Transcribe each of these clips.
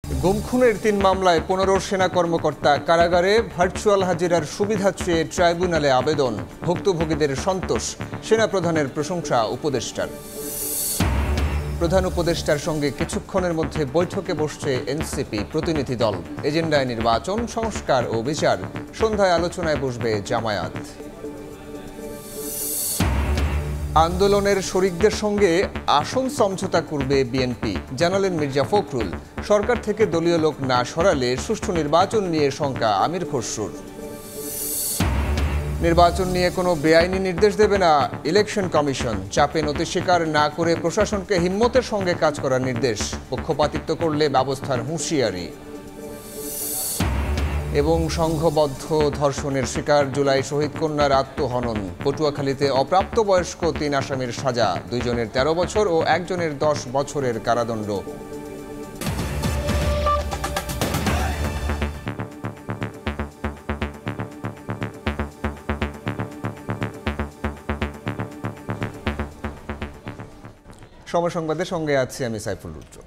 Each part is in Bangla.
গুম খুনের ৩ মামলায় ১৫ সেনা কর্মকর্তা কারাগারে, ভার্চুয়াল হাজিরার সুবিধা চেয়ে ট্রাইব্যুনালে আবেদন, ভুক্তভোগীদের সন্তোষ, সেনাপ্রধানের প্রশংসা উপদেষ্টার। প্রধান উপদেষ্টার সঙ্গে কিছুক্ষণের মধ্যে বৈঠকে বসছে এনসিপি প্রতিনিধি দল। এজেন্ডায় নির্বাচন, সংস্কার ও বিচার। সন্ধ্যায় আলোচনায় বসবে জামায়াত। আন্দোলনের শরিকদের সঙ্গে আসন সমঝোতা করবে বিএনপি, জানালেন মির্জা ফখরুল। সরকার থেকে দলীয় লোক না সরালে সুষ্ঠু নির্বাচন নিয়ে শঙ্কা আমির খসরুর। নির্বাচন নিয়ে কোনো বেআইনি নির্দেশ দেবে না ইলেকশন কমিশন। চাপে নতি স্বীকার না করে প্রশাসনকে হিম্মতের সঙ্গে কাজ করার নির্দেশ। পক্ষপাতিত্ব করলে ব্যবস্থার হুঁশিয়ারি। এবং সংঘবদ্ধ ধর্ষণের শিকার জুলাই শহীদ কন্যার আত্মহনন। পটুয়াখালীতে অপ্রাপ্তবয়স্ক ৩ আসামির সাজা, 2 জনের 13 বছর ও 1 জনের 10 বছরের কারাদণ্ড। সময় সংবাদের সঙ্গে আছি আমি সাইফুল রুদ্র।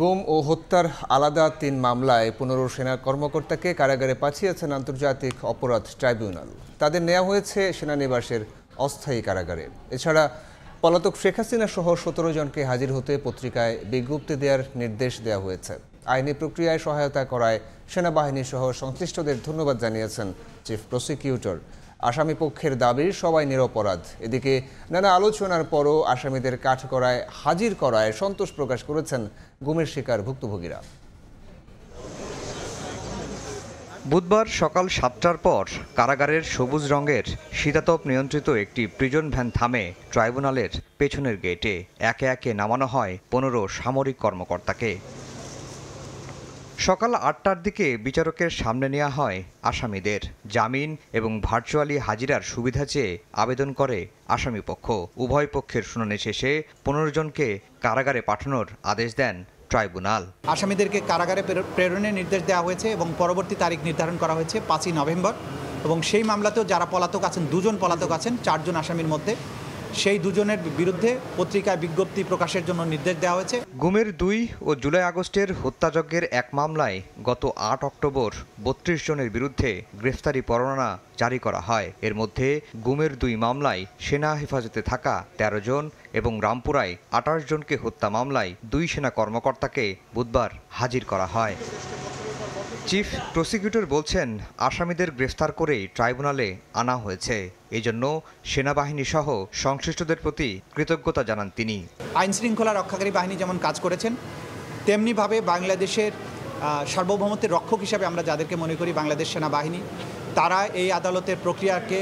গুম ও হত্যার আলাদা 3 মামলায় 15 সেনা কর্মকর্তাকে কারাগারে পাঠিয়েছেন আন্তর্জাতিক অপরাধ ট্রাইব্যুনাল। তাদের নেওয়া হয়েছে সেনানিবাসের অস্থায়ী কারাগারে। এছাড়া পলাতক শেখ হাসিনা সহ 17 জনকে হাজির হতে পত্রিকায় বিজ্ঞপ্তি দেওয়ার নির্দেশ দেওয়া হয়েছে। আইনি প্রক্রিয়ায় সহায়তা করায় সেনাবাহিনী সহ সংশ্লিষ্টদের ধন্যবাদ জানিয়েছেন চিফ প্রসিকিউটর। আসামি পক্ষের দাবি সবাই নিরপরাধ। এদিকে নানা আলোচনার পরও আসামিদের কাঠগড়ায় হাজির করায় সন্তোষ প্রকাশ করেছেন গুমের শিকার ভুক্তভোগীরা। বুধবার সকাল 7টার পর কারাগারের সবুজ রঙের শীতাতপ নিয়ন্ত্রিত একটি প্রিজন ভ্যান থামে ট্রাইব্যুনালের পেছনের গেটে। একে একে নামানো হয় 15 সামরিক কর্মকর্তাকে। সকাল 8টার দিকে বিচারকের সামনে নেওয়া হয় আসামিদের। জামিন এবং ভার্চুয়ালি হাজিরার সুবিধা চেয়ে আবেদন করে আসামিপক্ষ। উভয় পক্ষের শুনানি শেষে 15 জনকে কারাগারে পাঠানোর আদেশ দেন ট্রাইব্যুনাল। আসামিদেরকে কারাগারে প্রেরণের নির্দেশ দেওয়া হয়েছে এবং পরবর্তী তারিখ নির্ধারণ করা হয়েছে 5ই নভেম্বর। এবং সেই মামলাতেও যারা পলাতক আছেন, 2 জন পলাতক আছেন 4 জন আসামির মধ্যে, সেই 2 জনের বিরুদ্ধে পত্রিকায় বিজ্ঞপ্তি প্রকাশের জন্য নির্দেশ দেওয়া হয়েছে। গুমের 2 ও জুলাই আগস্টের হত্যাযজ্ঞের এক মামলায় গত 8 অক্টোবর 32 জনের বিরুদ্ধে গ্রেফতারি পরোয়ানা জারি করা হয়। এর মধ্যে গুমের 2 মামলায় সেনা হেফাজতে থাকা 13 জন এবং রামপুরায় 28 জনকে হত্যা মামলায় 2 সেনা কর্মকর্তাকে বুধবার হাজির করা হয়। চিফ প্রসিকিউটর বলছেন, আসামিদের গ্রেফতার করেই ট্রাইব্যুনালে আনা হয়েছে। এজন্য সেনাবাহিনী সহ সংশ্লিষ্টদের প্রতি কৃতজ্ঞতা জানান তিনি। আইন শৃঙ্খলা রক্ষাকারী বাহিনী যেমন কাজ করেছেন, তেমনিভাবে বাংলাদেশের সার্বভৌমত্বের রক্ষক হিসাবে আমরা যাদেরকে মনে করি বাংলাদেশ সেনাবাহিনী, তারা এই আদালতের প্রক্রিয়াকে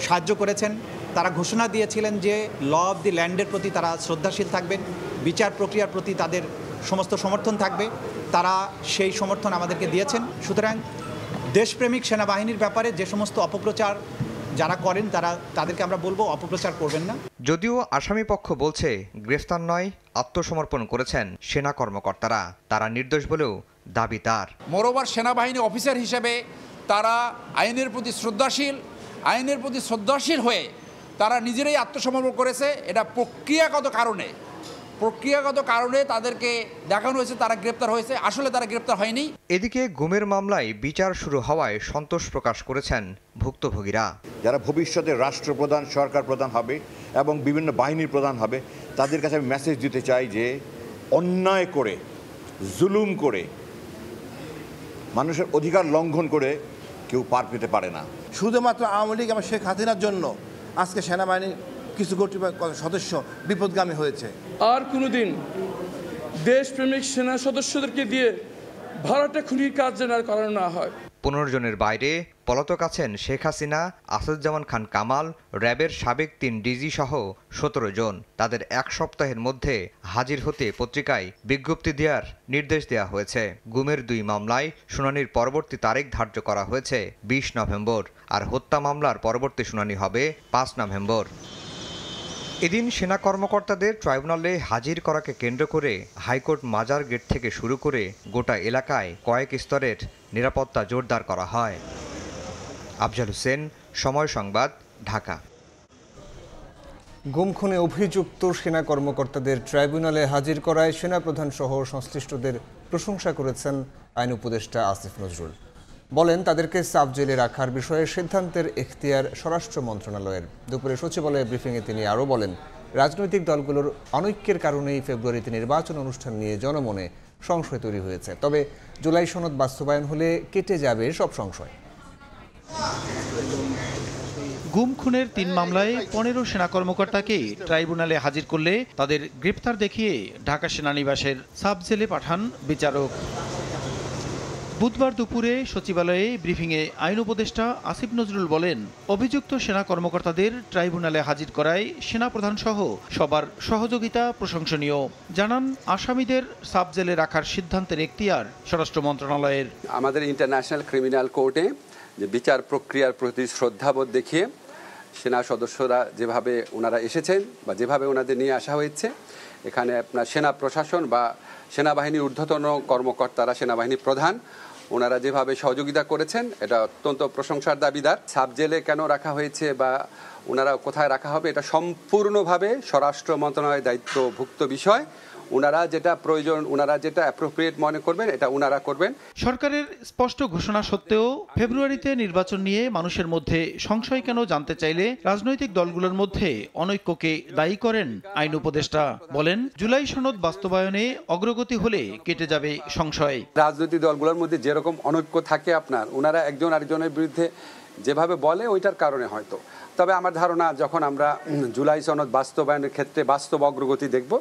সাহায্য করেছেন। তারা ঘোষণা দিয়েছিলেন যে ল অব দি ল্যান্ডের প্রতি তারা শ্রদ্ধাশীল থাকবেন, বিচার প্রক্রিয়ার প্রতি তাদের সমস্ত সমর্থন থাকবে। তারা সেই সমর্থন আমাদেরকে দিয়েছেন। সুতরাং দেশপ্রেমিক সেনাবাহিনীর ব্যাপারে যে সমস্ত অপপ্রচার যারা করেন তাদেরকে আমরা বলবো অপপ্রচার করবেন না। যদিও আসামি পক্ষ বলছে গ্রেফতার নয়, আত্মসমর্পণ করেছেন সেনা কর্মকর্তারা। তারা নির্দোষ বলেও দাবি তার। মোরওভার সেনাবাহিনী অফিসার হিসেবে তারা আইনের প্রতি শ্রদ্ধাশীল হয়ে তারা নিজেরাই আত্মসমর্পণ করেছে। এটা প্রক্রিয়াগত কারণে তাদেরকে দেখানো হয়েছে তারা গ্রেপ্তার হয়েছে, আসলে তারা গ্রেপ্তার হয়নি। এদিকে গুমের মামলায় বিচার শুরু হওয়ায় সন্তোষ প্রকাশ করেছেন ভুক্তভোগীরা। যারা ভবিষ্যতে রাষ্ট্রপ্রধান, সরকার প্রধান হবে এবং বিভিন্ন বাহিনীর প্রধান হবে, তাদের কাছে আমি মেসেজ দিতে চাই যে অন্যায় করে, জুলুম করে, মানুষের অধিকার লঙ্ঘন করে কেউ পার পেতে পারে না। শুধুমাত্র আওয়ামী লীগ এবং শেখ হাসিনার জন্য আজকে সেনাবাহিনীর কিছু সদস্য বিপদগামী হয়েছে। আর কোনোদিন দেশপ্রেমিক সেনা সদস্যদেরকে দিয়ে ভাড়াটে খুনির কাজ যেন আর করানো না হয়। 15 জনের বাইরে পলাতক আছেন শেখ হাসিনা, আসাদুজ্জামান খান কামাল, র্যাবের সাবেক 3 ডিজি সহ 17 জন। তাদের 1 সপ্তাহের মধ্যে হাজির হতে পত্রিকায় বিজ্ঞপ্তি দেওয়ার নির্দেশ দেওয়া হয়েছে। গুমের 2 মামলায় শুনানির পরবর্তী তারিখ ধার্য করা হয়েছে 20 নভেম্বর, আর হত্যা মামলার পরবর্তী শুনানি হবে 5 নভেম্বর। এদিন সেনা কর্মকর্তাদের ট্রাইব্যুনালে হাজির করাকে কেন্দ্র করে হাইকোর্ট মাজার গেট থেকে শুরু করে গোটা এলাকায় কয়েক স্তরের নিরাপত্তা জোরদার করা হয়। আফজাল হোসেন, সময় সংবাদ, ঢাকা। গুম খুনে অভিযুক্ত সেনা কর্মকর্তাদের ট্রাইব্যুনালে হাজির করায় সেনাপ্রধান সহ সংশ্লিষ্টদের প্রশংসা করেছেন আইন উপদেষ্টা আসিফ নজরুল। বলেন, তাদেরকে সাব জেলে রাখার বিষয়ে সিদ্ধান্তের এখতিয়ার স্বরাষ্ট্র মন্ত্রণালয়ের। দুপুরে সচিবালয়ে ব্রিফিংয়ে তিনি আরও বলেন, রাজনৈতিক দলগুলোর অনৈক্যের কারণেই ফেব্রুয়ারিতে নির্বাচন অনুষ্ঠান নিয়ে জনমনে সংশয় তৈরি হয়েছে। তবে জুলাই সনদ বাস্তবায়ন হলে কেটে যাবে সব সংশয়। গুম খুনের ৩ মামলায় ১৫ সেনা কর্মকর্তাকে ট্রাইব্যুনালে হাজির করলে তাদের গ্রেপ্তার দেখিয়ে ঢাকা সেনানিবাসের সাব জেলে পাঠান বিচারক। বুধবার দুপুরে সচিবালয়ে ব্রিফিংয়ে আইন উপদেষ্টা আসিফ নজরুল বলেন, অভিযুক্ত সেনা কর্মকর্তাদের ট্রাইব্যুনালে হাজির করায় সেনাপ্রধানসহ সবার সহযোগিতা প্রশংসনীয়। জানান, আসামিদের সাব জেলে রাখার সিদ্ধান্তের এখতিয়ার স্বরাষ্ট্র মন্ত্রণালয়ের। আমাদের ইন্টারন্যাশনাল ক্রিমিনাল কোর্টে যে বিচার প্রক্রিয়ার প্রতি শ্রদ্ধাবোধ দেখিয়ে সেনা সদস্যরা যেভাবে ওনারা এসেছেন বা যেভাবে ওনাদের নিয়ে আসা হয়েছে, এখানে আপনার সেনা প্রশাসন বা সেনাবাহিনীর ঊর্ধ্বতন কর্মকর্তারা, সেনাবাহিনী প্রধান, ওনারা যেভাবে সহযোগিতা করেছেন এটা অত্যন্ত প্রশংসার দাবিদার। সাব জেলে কেন রাখা হয়েছে বা ওনারা কোথায় রাখা হবে, এটা সম্পূর্ণভাবে স্বরাষ্ট্র মন্ত্রণালয়ের দায়িত্বভুক্ত বিষয়। ওনারা যেটা প্রয়োজন, ওনারা যেটা অ্যাপ্রোপ্রিয়েট মনে করবেন, এটা ওনারা করবেন। সরকারের স্পষ্ট ঘোষণা সত্ত্বেও ফেব্রুয়ারিতে নির্বাচন নিয়ে মানুষের মধ্যে সংশয় কেন জানতে চাইলে রাজনৈতিক দলগুলোর মধ্যে অনৈক্যকে দায়ী করেন আইন উপদেষ্টা। বলেন, জুলাই সনদ বাস্তবায়নে অগ্রগতি হলে কেটে যাবে সংশয়। রাজনৈতিক দলগুলোর মধ্যে যেরকম অনৈক্য থাকে আপনার, ওনারা একজন আরেকজনের বিরুদ্ধে যেভাবে বলে ওইটার কারণে হয়তো। তবে আমার ধারণা, যখন আমরা জুলাই সনদ বাস্তবায়নের ক্ষেত্রে বাস্তব অগ্রগতি দেখব,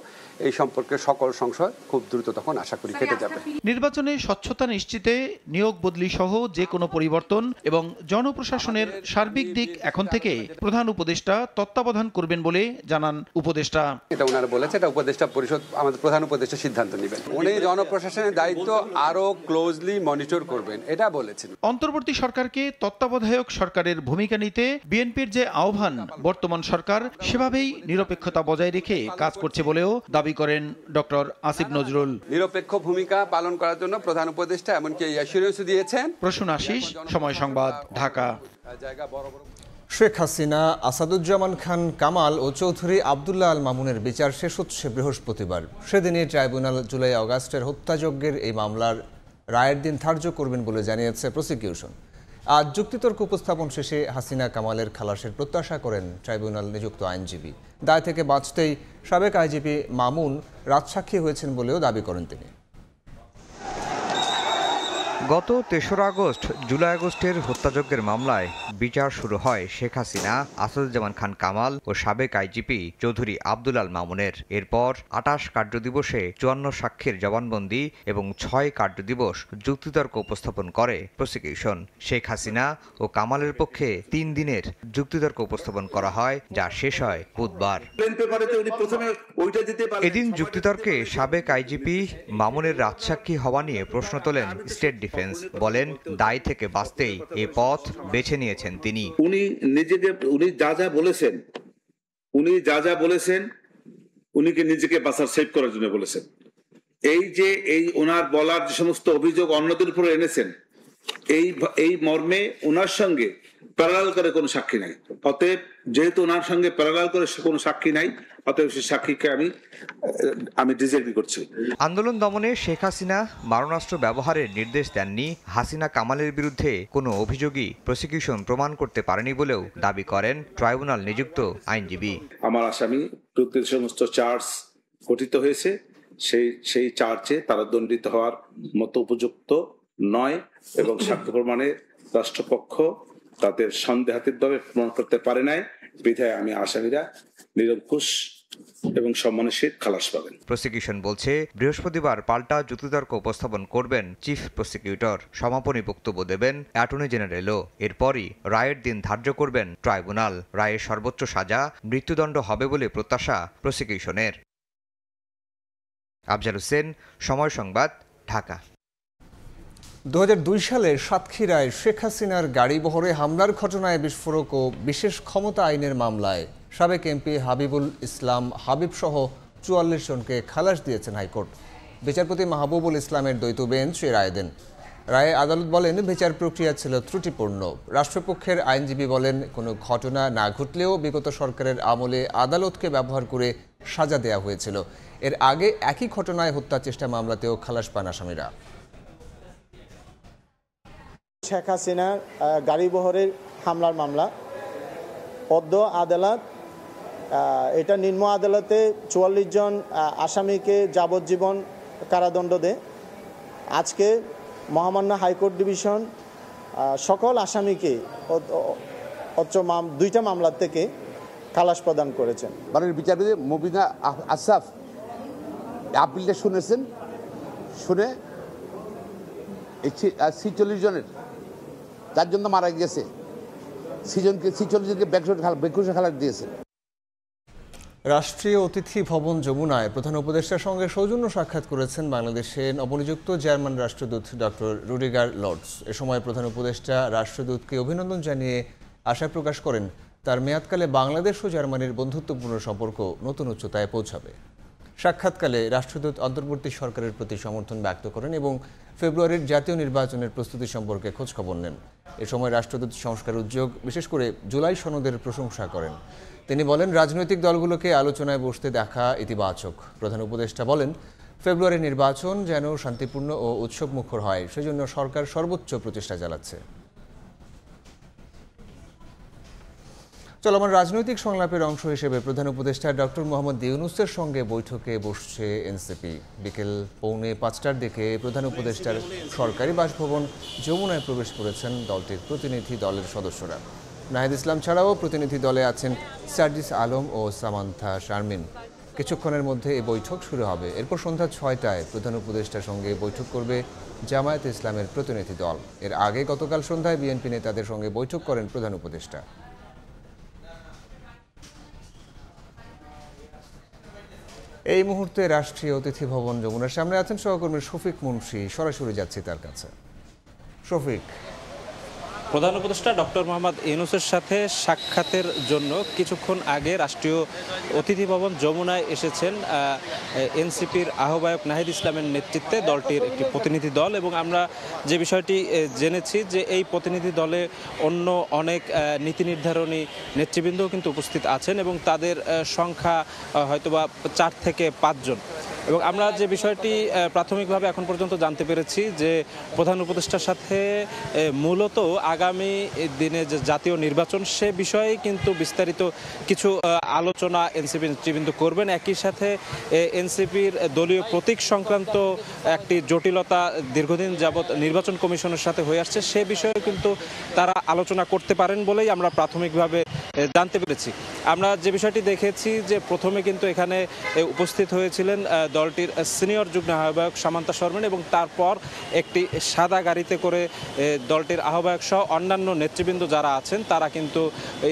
এই সম্পর্কে সকল সংশয় খুব দ্রুত তখন আশা করি কেটে যাবে। নির্বাচনে স্বচ্ছতা নিশ্চিতে নিয়োগ বদলি সহ যে কোনো পরিবর্তন এবং জনপ্রশাসনের সার্বিক দিক এখন থেকে প্রধান উপদেষ্টা তত্ত্বাবধান করবেন বলে জানান উপদেষ্টা। এটা ওনারা বলেছে, এটা উপদেষ্টা পরিষদ, আমাদের প্রধান উপদেষ্টা সিদ্ধান্ত নেবেন। উনি জনপ্রশাসনের দায়িত্ব আরো ক্লোজলি মনিটর করবেন, এটা বলেছেন। অন্তর্বর্তী সরকারকে তত্ত্বাবধায়ক সরকারের ভূমিকা নিতে বিএনপির যে আহ্বান, বর্তমান সরকার সেভাবেই নিরপেক্ষতা বজায় রেখে কাজ করছে বলেও দাবি করেন ডক্টর আসিফ নজরুল। নিরপেক্ষ ভূমিকা পালন করার জন্য প্রধান উপদেষ্টা এমনকি অ্যাসুরেন্স দিয়েছেন। প্রসূন আশিস, সময় সংবাদ, ঢাকা। শেখ হাসিনা, আসাদুজ্জামান খান কামাল ও চৌধুরী আবদুল্লাহ আল মামুনের বিচার শেষ হচ্ছে বৃহস্পতিবার। সেদিনই ট্রাইব্যুনাল জুলাই আগস্টের হত্যাযজ্ঞের এই মামলার রায়ের দিন ধার্য করবেন বলে জানিয়েছে প্রসিকিউশন। আজ যুক্তিতর্ক উপস্থাপন শেষে হাসিনা কামালের খালাসের প্রত্যাশা করেন ট্রাইব্যুনাল নিযুক্ত আইনজীবী। দায় থেকে বাঁচতেই সাবেক আইজিপি মামুন রাজসাক্ষী হয়েছেন বলেও দাবি করেন তিনি। গত ৩রা আগস্ট জুলাই আগস্টের হত্যাযজ্ঞের মামলায় বিচার শুরু হয় শেখ হাসিনা, আসাদুজ্জামান খান কামাল ও সাবেক আইজিপি চৌধুরী আবদুল আল মামুনের। এরপর ২৮ কার্যদিবসে ৫৪ সাক্ষীর জবানবন্দি এবং ৬ কার্যদিবস যুক্তিতর্ক উপস্থাপন করে প্রসিকিউশন। শেখ হাসিনা ও কামালের পক্ষে ৩ দিনের যুক্তিতর্ক উপস্থাপন করা হয়, যা শেষ হয় বুধবার। এদিন যুক্তিতর্কে সাবেক আইজিপি মামুনের রাজসাক্ষী হওয়া নিয়ে প্রশ্ন তোলেন স্টেট ডিফেন্স। বলেন, দায় থেকে বাঁচতেই এই পথ বেছে নিয়েছেন তিনি। উনি যা বলেছেন উনিকে নিজেকে বাঁচার সেভ করার জন্য বলেছেন। এই ওনার বলার যে সমস্ত অভিযোগ অন্যদের উপরে এনেছেন, এই মর্মে ওনার সঙ্গে প্যারালাল করে কোনো সাক্ষী নাই। অতএব যেহেতু ওনার সঙ্গে প্যারালাল করে কোনো সাক্ষী নাই, অতএব সেই সাক্ষীকে আমি ডিসএগ্রি করছি। আন্দোলন দমনে শেখ হাসিনা মারণাস্ত্র ব্যবহারের নির্দেশ দেননি। হাসিনা কামালের বিরুদ্ধে কোনো অভিযোগই প্রসিকিউশন প্রমাণ করতে পারেনি বলেও দাবি করেন ট্রাইব্যুনাল নিযুক্ত আইনজীবী। আমার আসামি বিরুদ্ধে সমস্ত চার্জ গঠিত হয়েছে, সেই চার্জে তারা দণ্ডিত হওয়ার মতো উপযুক্ত নয় এবং সাক্ষ্য প্রমাণে রাষ্ট্রপক্ষ তাদের সন্দেহাতীতভাবে প্রমাণ করতে পারে নাই। বিধায় আমি আসামিরা নিরঙ্কুশ এবং সম্মানের সহিত খালাস পাবেন। প্রসিকিউশন বলছে, বৃহস্পতিবার পাল্টা যুক্তিতর্ক উপস্থাপন করবেন চিফ প্রসিকিউটর। সমাপনী বক্তব্য দেবেন অ্যাটর্নি জেনারেলও। এরপরই রায়ের দিন ধার্য করবেন ট্রাইব্যুনাল। রায়ের সর্বোচ্চ সাজা মৃত্যুদণ্ড হবে বলে প্রত্যাশা প্রসিকিউশনের। আফজাল হোসেন, সময় সংবাদ, ঢাকা। ২০০২ সালে সাতক্ষীরায় শেখ হাসিনার গাড়িবহরে হামলার ঘটনায় বিস্ফোরক ও বিশেষ ক্ষমতা আইনের মামলায় সাবেক এমপি হাবিবুল ইসলাম হাবিব সহ ৪৪ জনকে খালাস দিয়েছেন হাইকোর্ট। বিচারপতি মাহবুবুল ইসলামের দ্বৈত বেঞ্চ এ রায় দেন। রায়ে আদালত বলেন বিচার প্রক্রিয়া ছিল ত্রুটিপূর্ণ। রাষ্ট্রপক্ষের আইনজীবী বলেন কোনো ঘটনা না ঘটলেও বিগত সরকারের আমলে আদালতকে ব্যবহার করে সাজা দেওয়া হয়েছিল। এর আগে একই ঘটনায় হত্যা চেষ্টা মামলাতেও খালাস পান আসামিরা। শেখ হাসিনার গাড়িবহরের হামলার মামলা পদ্ম আদালত এটা নিম্ন আদালতে ৪৪ জন আসামিকে যাবজ্জীবন কারাদণ্ড দেয়। আজকে মহামান্য হাইকোর্ট ডিভিশন সকল আসামিকে দুইটা মামলার থেকে খালাস প্রদান করেছেন। মাননীয় বিচারপতি মুবিনা আশরাফ আপিলটা শুনেছেন, শুনে ৪৬ জনের ৪ জন তো মারা গেছে, ৪৬ জনকে বেকুশে খালাস দিয়েছে। রাষ্ট্রীয় অতিথি ভবন যমুনায় প্রধান উপদেষ্টার সঙ্গে সৌজন্য সাক্ষাৎ করেছেন বাংলাদেশে নবনিযুক্ত জার্মান রাষ্ট্রদূত ডক্টর রুডিগার লর্ডস। এ সময় প্রধান উপদেষ্টা রাষ্ট্রদূতকে অভিনন্দন জানিয়ে আশা প্রকাশ করেন তার মেয়াদকালে বাংলাদেশ ও জার্মানির বন্ধুত্বপূর্ণ সম্পর্ক নতুন উচ্চতায় পৌঁছাবে। সাক্ষাৎকালে রাষ্ট্রদূত অন্তর্বর্তী সরকারের প্রতি সমর্থন ব্যক্ত করেন এবং ফেব্রুয়ারির জাতীয় নির্বাচনের প্রস্তুতি সম্পর্কে খোঁজখবর নেন। এ সময় রাষ্ট্রদূত সংস্কার উদ্যোগ, বিশেষ করে জুলাই সনদের প্রশংসা করেন। তিনি বলেন রাজনৈতিক দলগুলোকে আলোচনায় বসতে দেখা ইতিবাচক। প্রধান উপদেষ্টা বলেন ফেব্রুয়ারি নির্বাচন যেন শান্তিপূর্ণ ও উৎসবমুখর হয়, সেজন্য সরকার সর্বোচ্চ প্রচেষ্টা চালাচ্ছে। চলমান রাজনৈতিক সংলাপের অংশ হিসেবে প্রধান উপদেষ্টা ডক্টর মোহাম্মদ ইউনূসের সঙ্গে বৈঠকে বসছে এনসিপি। বিকেল 4:45টার দিকে প্রধান উপদেষ্টার সরকারি বাসভবন যমুনায় প্রবেশ করেছেন দলটির প্রতিনিধি দলের সদস্যরা। নাহিদ ইসলাম ছাড়াও প্রতিনিধি দলে আছেন সার্জিস আলম ও সামান্থা শারমিন। কিছুক্ষণের মধ্যে এই বৈঠক শুরু হবে। এরপর সন্ধ্যা 6টায় প্রধান উপদেষ্টার সঙ্গে বৈঠক করবে জামায়াতে ইসলামের প্রতিনিধি দল। এর আগে গতকাল সন্ধ্যায় বিএনপি নেতাদের সঙ্গে বৈঠক করেন প্রধান উপদেষ্টা। এই মুহূর্তে রাষ্ট্রীয় অতিথি ভবন যমুনার সামনে আছেন সহকর্মী শফিক মুন্সি। সরাসরি যাচ্ছি তার কাছে। শফিক, প্রধান উপদেষ্টা ডক্টর মোহাম্মদ ইউনূসের সাথে সাক্ষাতের জন্য কিছুক্ষণ আগে রাষ্ট্রীয় অতিথি ভবন যমুনায় এসেছেন এনসিপির আহ্বায়ক নাহিদ ইসলামের নেতৃত্বে দলটির একটি প্রতিনিধি দল। এবং আমরা যে বিষয়টি জেনেছি যে এই প্রতিনিধি দলে অন্য অনেক নীতি নির্ধারণী নেতৃবৃন্দও কিন্তু উপস্থিত আছেন এবং তাদের সংখ্যা হয়তোবা ৪ থেকে ৫ জন। এবং আমরা যে বিষয়টি প্রাথমিকভাবে এখন পর্যন্ত জানতে পেরেছি যে প্রধান উপদেষ্টার সাথে মূলত আগামী দিনে যে জাতীয় নির্বাচন সে বিষয়ে কিন্তু বিস্তারিত কিছু আলোচনা এনসিপি নেতৃবৃন্দ করবেন। একই সাথে এনসিপির দলীয় প্রতীক সংক্রান্ত একটি জটিলতা দীর্ঘদিন যাবৎ নির্বাচন কমিশনের সাথে হয়ে আসছে, সে বিষয়ে কিন্তু তারা আলোচনা করতে পারেন বলেই আমরা প্রাথমিকভাবে জানতে পেরেছি। আমরা যে বিষয়টি দেখেছি যে প্রথমে কিন্তু এখানে উপস্থিত হয়েছিলেন দলটির সিনিয়র যুগ্ম আহ্বায়ক সামান্থা শর্মা এবং তারপর একটি সাদা গাড়িতে করে দলটির আহ্বায়ক সহ অন্যান্য নেতৃবৃন্দ যারা আছেন তারা কিন্তু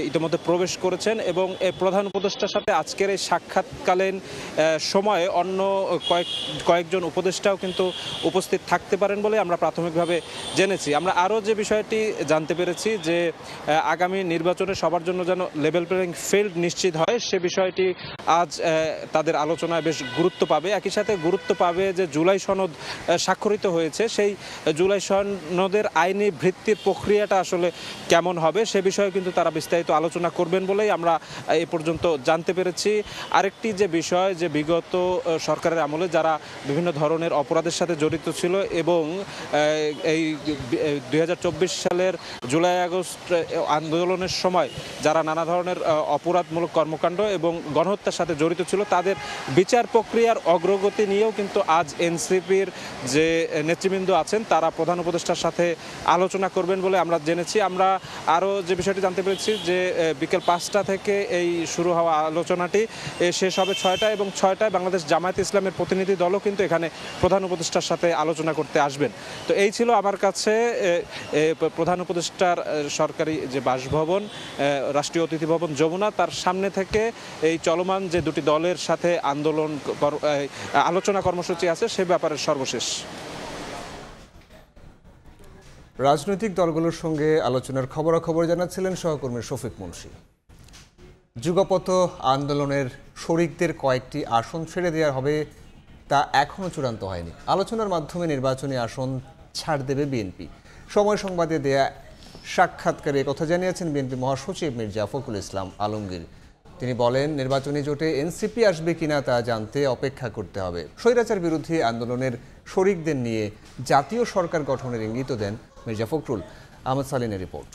ইতিমধ্যে প্রবেশ করেছেন। এবং প্রধান উপদেষ্টার সাথে আজকের এই সাক্ষাৎকালীন সময়ে অন্য কয়েকজন উপদেষ্টাও কিন্তু উপস্থিত থাকতে পারেন বলে আমরা প্রাথমিকভাবে জেনেছি। আমরা আরও যে বিষয়টি জানতে পেরেছি যে আগামী নির্বাচনে সবার জন্য যেন লেভেল প্লেইং ফিল্ড নিশ্চিত হয়, সে বিষয়টি আজ তাদের আলোচনায় বেশ গুরুত্ব পাবে। একই সাথে গুরুত্ব পাবে যে জুলাই সনদ স্বাক্ষরিত হয়েছে, সেই জুলাই সনদের আইনি ভিত্তির প্রক্রিয়াটা আসলে কেমন হবে সে বিষয়ে কিন্তু তারা বিস্তারিত আলোচনা করবেন বলেই আমরা এ পর্যন্ত জানতে পেরেছি। আরেকটি যে বিষয় যে বিগত সরকারের আমলে যারা বিভিন্ন ধরনের অপরাধের সাথে জড়িত ছিল এবং এই 2024 সালের জুলাই আগস্ট আন্দোলনের সময় যারা নানা ধরনের অপরাধমূলক কর্মকাণ্ড এবং গণহত্যার সাথে জড়িত ছিল তাদের বিচার প্রক্রিয়ার অগ্রগতি নিয়েও কিন্তু আজ এনসিপির যে নেতৃবৃন্দ আছেন তারা প্রধান উপদেষ্টার সাথে আলোচনা করবেন বলে আমরা জেনেছি। আমরা আরও যে বিষয়টি জানতে পেরেছি যে বিকেল 5টা থেকে এই শুরু হওয়া আলোচনাটি শেষ হবে 6টায় এবং 6টায় বাংলাদেশ জামায়াতে ইসলামের প্রতিনিধি দলও কিন্তু এখানে প্রধান উপদেষ্টার সাথে আলোচনা করতে আসবেন। তো এই ছিল আমার কাছে প্রধান উপদেষ্টার সরকারি যে বাসভবন রাষ্ট্রীয় অতিথি ভবন যমুনা, তার সামনে থেকে এই চলমান যে দুটি দলের সাথে আলোচনা কর্মসূচি আছে সে ব্যাপারে সর্বশেষ। রাজনৈতিক দলগুলোর সঙ্গে আলোচনার খবরাখবর জানাচ্ছিলেন সহকর্মী শফিক মুন্সি। যুগপৎ আন্দোলনের শরিকদের কয়েকটি আসন ছেড়ে দেওয়া হবে তা এখনও চূড়ান্ত হয়নি। আলোচনার মাধ্যমে নির্বাচনী আসন ছাড় দেবে বিএনপি। সময় সংবাদে দেয়া সাক্ষাৎকারে কথা জানিয়েছেন বিএনপি মহাসচিব মির্জা ফখরুল ইসলাম আলমগীর। তিনি বলেন, নির্বাচনী জোটে এনসিপি আসবে কিনা তা জানতে অপেক্ষা করতে হবে। স্বৈরাচার বিরোধী আন্দোলনের শরিকদের নিয়ে জাতীয় সরকার গঠনের ইঙ্গিত দেন মির্জা ফখরুল। আহমদ সালিনের রিপোর্ট।